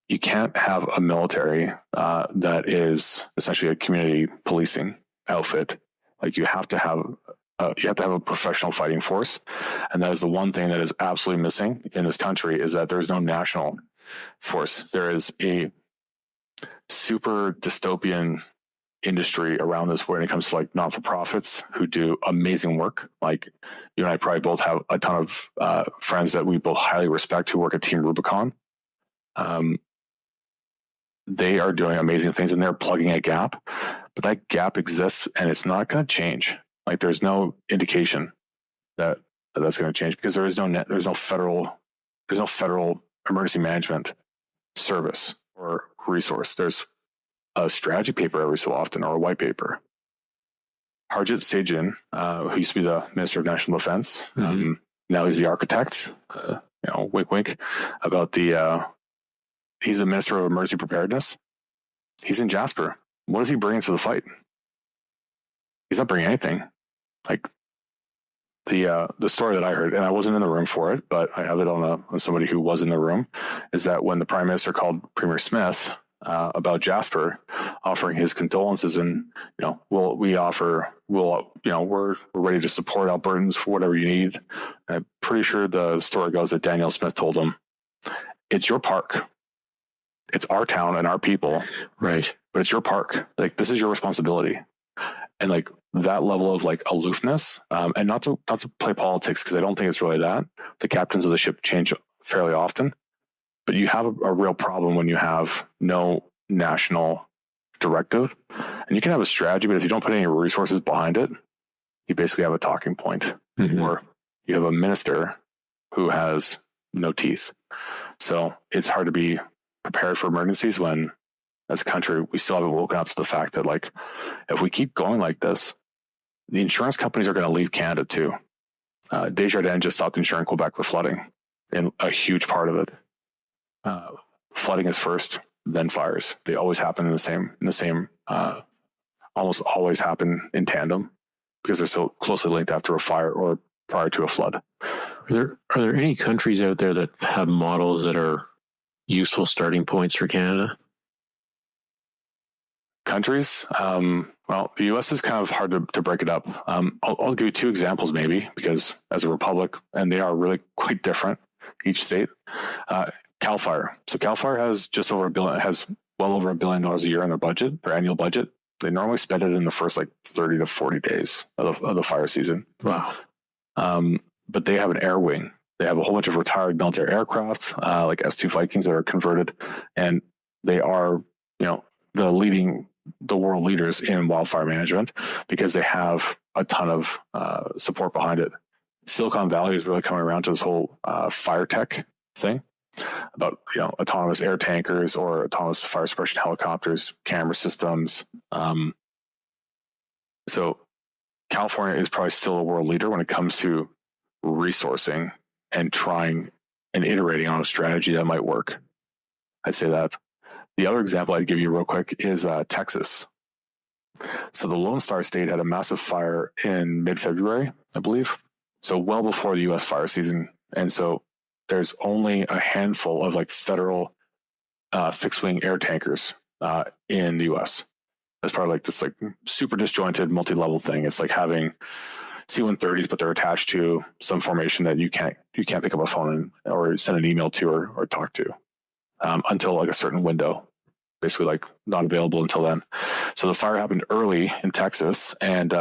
You can't have a military that is essentially a community policing outfit. Like, you have to have a professional fighting force, and that is the one thing that is absolutely missing in this country, is that there is no national force. There is a super dystopian industry around this when it comes to like not-for-profits who do amazing work. Like, you and I probably both have a ton of friends that we both highly respect who work at Team Rubicon. They are doing amazing things, and they're plugging a gap, but that gap exists, and it's not going to change. Like, there's no indication that that's going to change, because there's no federal emergency management service or resource. There's a strategy paper every so often, or a white paper. Harjit Sajjan, who used to be the Minister of National Defense, now he's the architect. Wink, wink, about he's the Minister of Emergency Preparedness. He's in Jasper. What is he bringing to the fight? He's not bringing anything. Like, the story that I heard, and I wasn't in the room for it, but I have it on somebody who was in the room, is that when the Prime Minister called Premier Smith about Jasper, offering his condolences, and we're ready to support Albertans for whatever you need. And I'm pretty sure the story goes that Danielle Smith told him, "It's your park. It's our town and our people, right? But it's your park. Like, this is your responsibility." And like that level of like aloofness, and not to play politics, because I don't think it's really that. The captains of the ship change fairly often, but you have a real problem when you have no national directive. And you can have a strategy, but if you don't put any resources behind it, you basically have a talking point, or you have a minister who has no teeth. So it's hard to be prepared for emergencies when as a country, we still haven't woken up to the fact that, like, if we keep going like this, the insurance companies are going to leave Canada too. Desjardins just stopped insuring Quebec for flooding, and a huge part of it. Flooding is first, then fires. They always happen in the same. Almost always happen in tandem because they're so closely linked after a fire or prior to a flood. Are there any countries out there that have models that are useful starting points for Canada? Countries? Well, the U.S. is kind of hard to break it up. I'll give you two examples maybe, because as a republic, and they are really quite different, each state. CAL FIRE. So CAL FIRE has well over $1 billion a year in their budget, their annual budget. They normally spend it in the first like 30 to 40 days of the fire season. Wow. But they have an air wing. They have a whole bunch of retired military aircraft, like S-2 Vikings that are converted, and they are, the world leaders in wildfire management because they have a ton of support behind it. Silicon Valley is really coming around to this whole fire tech thing about autonomous air tankers or autonomous fire suppression helicopters, camera systems. So California is probably still a world leader when it comes to resourcing and trying and iterating on a strategy that might work. I'd say that. The other example I'd give you real quick is Texas. So the Lone Star State had a massive fire in mid-February, I believe. So well before the U.S. fire season. And so there's only a handful of like federal fixed-wing air tankers in the U.S. That's probably like this like super disjointed multi-level thing. It's like having C-130s, but they're attached to some formation that you can't pick up a phone or send an email to or talk to. Until like a certain window, basically like not available until then. So the fire happened early in Texas, and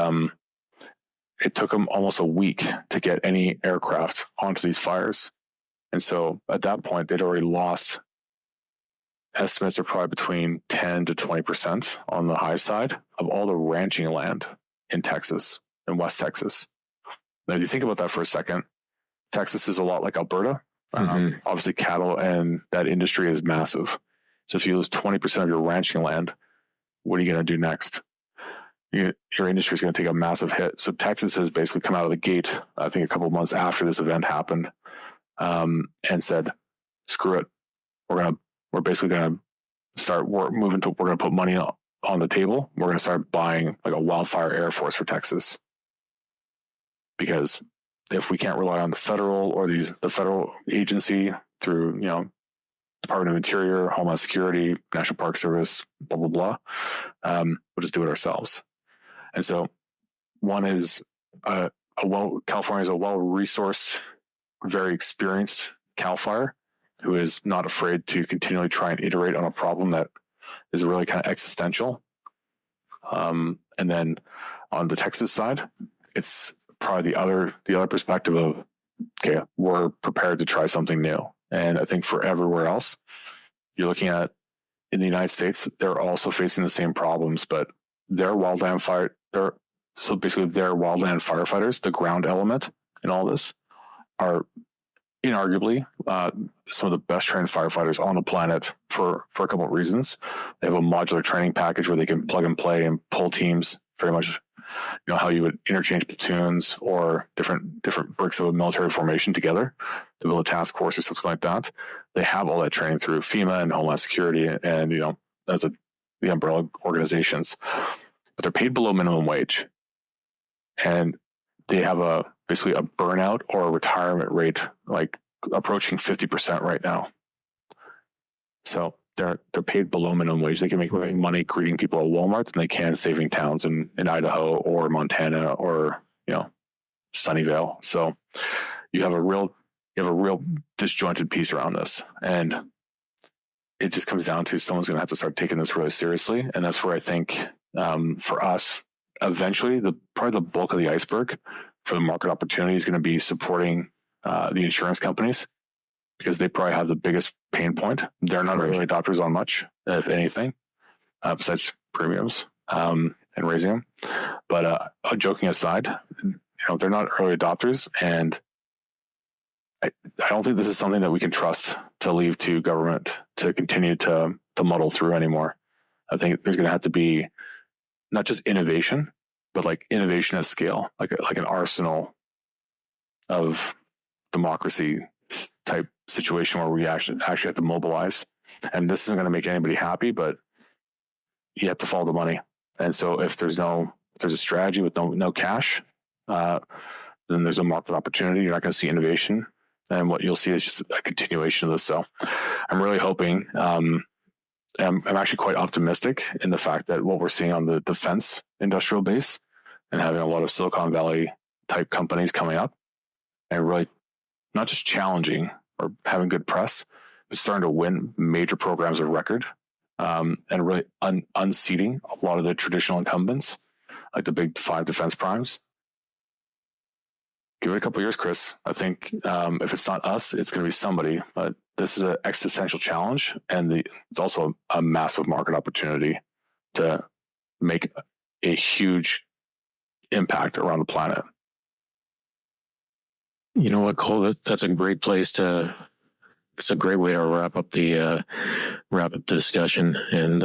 it took them almost a week to get any aircraft onto these fires. And so at that point, they'd already lost, estimates are probably between 10 to 20% on the high side of all the ranching land in Texas, in West Texas. Now, if you think about that for a second, Texas is a lot like Alberta. Obviously, cattle and that industry is massive. So if you lose 20% of your ranching land, what are you going to do next? Your industry is going to take a massive hit. So Texas has basically come out of the gate, I think a couple of months after this event happened, and said, screw it. We're basically going to start we're going to put money on the table. We're going to start buying like a wildfire air force for Texas. Because if we can't rely on the federal or the federal agency through, Department of Interior, Homeland Security, National Park Service, blah, blah, blah, we'll just do it ourselves. And so one is California is a well-resourced, very experienced CAL FIRE who is not afraid to continually try and iterate on a problem that is really kind of existential. And then on the Texas side, it's probably the other perspective of, okay, we're prepared to try something new. And I think for everywhere else, you're looking at in the United States, they're also facing the same problems, but their wildland firefighters, the ground element in all this, are inarguably some of the best trained firefighters on the planet for a couple of reasons. They have a modular training package where they can plug and play and pull teams very much, how you would interchange platoons or different bricks of a military formation together to build a task force or something like that. They have all that training through FEMA and Homeland Security and, the umbrella organizations, but they're paid below minimum wage. And they have basically a burnout or a retirement rate, like approaching 50% right now. So they're paid below minimum wage. They can make money greeting people at Walmart than they can saving towns in Idaho or Montana or Sunnyvale. So you have a real disjointed piece around this, and it just comes down to someone's going to have to start taking this really seriously. And that's where I think for us, eventually, probably the bulk of the iceberg for the market opportunity is going to be supporting the insurance companies, because they probably have the biggest pain point. They're not early adopters on much, if anything, besides premiums and raising them. But joking aside, they're not early adopters, and I don't think this is something that we can trust to leave to government to continue to muddle through anymore. I think there's going to have to be not just innovation, but like innovation at scale, like an arsenal of democracy type situation where we actually have to mobilize. And this isn't going to make anybody happy, but you have to follow the money. And so if there's a strategy with no cash, then there's a market opportunity. You're not going to see innovation. And what you'll see is just a continuation of this. So I'm really hoping, I'm actually quite optimistic in the fact that what we're seeing on the defense industrial base and having a lot of Silicon Valley type companies coming up and really not just challenging or having good press, but starting to win major programs of record, and really unseating a lot of the traditional incumbents, like the big 5 defense primes. Give it a couple of years, Chris. I think if it's not us, it's going to be somebody. But this is an existential challenge, and it's also a massive market opportunity to make a huge impact around the planet. You know what, Cole? That's a great place to. It's a great way to wrap up the discussion. And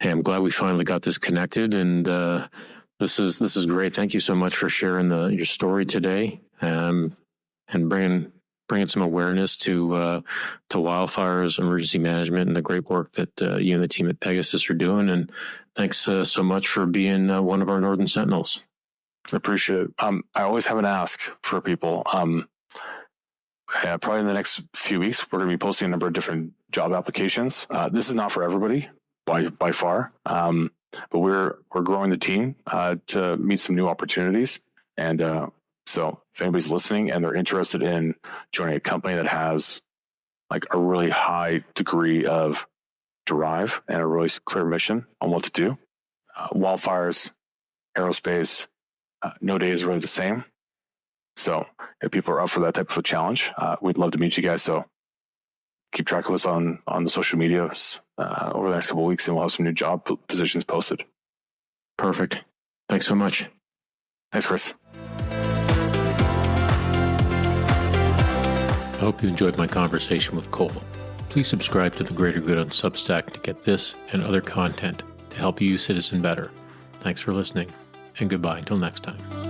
hey, I'm glad we finally got this connected. And this is great. Thank you so much for sharing your story today, and bringing some awareness to wildfires, emergency management, and the great work that you and the team at Pegasus are doing. And thanks so much for being one of our Northern Sentinels. I appreciate it. I always have an ask for people. Probably in the next few weeks, we're going to be posting a number of different job applications. This is not for everybody by far, but we're growing the team to meet some new opportunities. And so if anybody's listening and they're interested in joining a company that has like a really high degree of drive and a really clear mission on what to do, wildfires, aerospace, no day is really the same. So if people are up for that type of a challenge, we'd love to meet you guys. So keep track of us on the social medias over the next couple of weeks, and we'll have some new job positions posted. Perfect. Thanks so much. Thanks, Chris. I hope you enjoyed my conversation with Cole. Please subscribe to The Greater Good on Substack to get this and other content to help you, citizen, better. Thanks for listening, and goodbye until next time.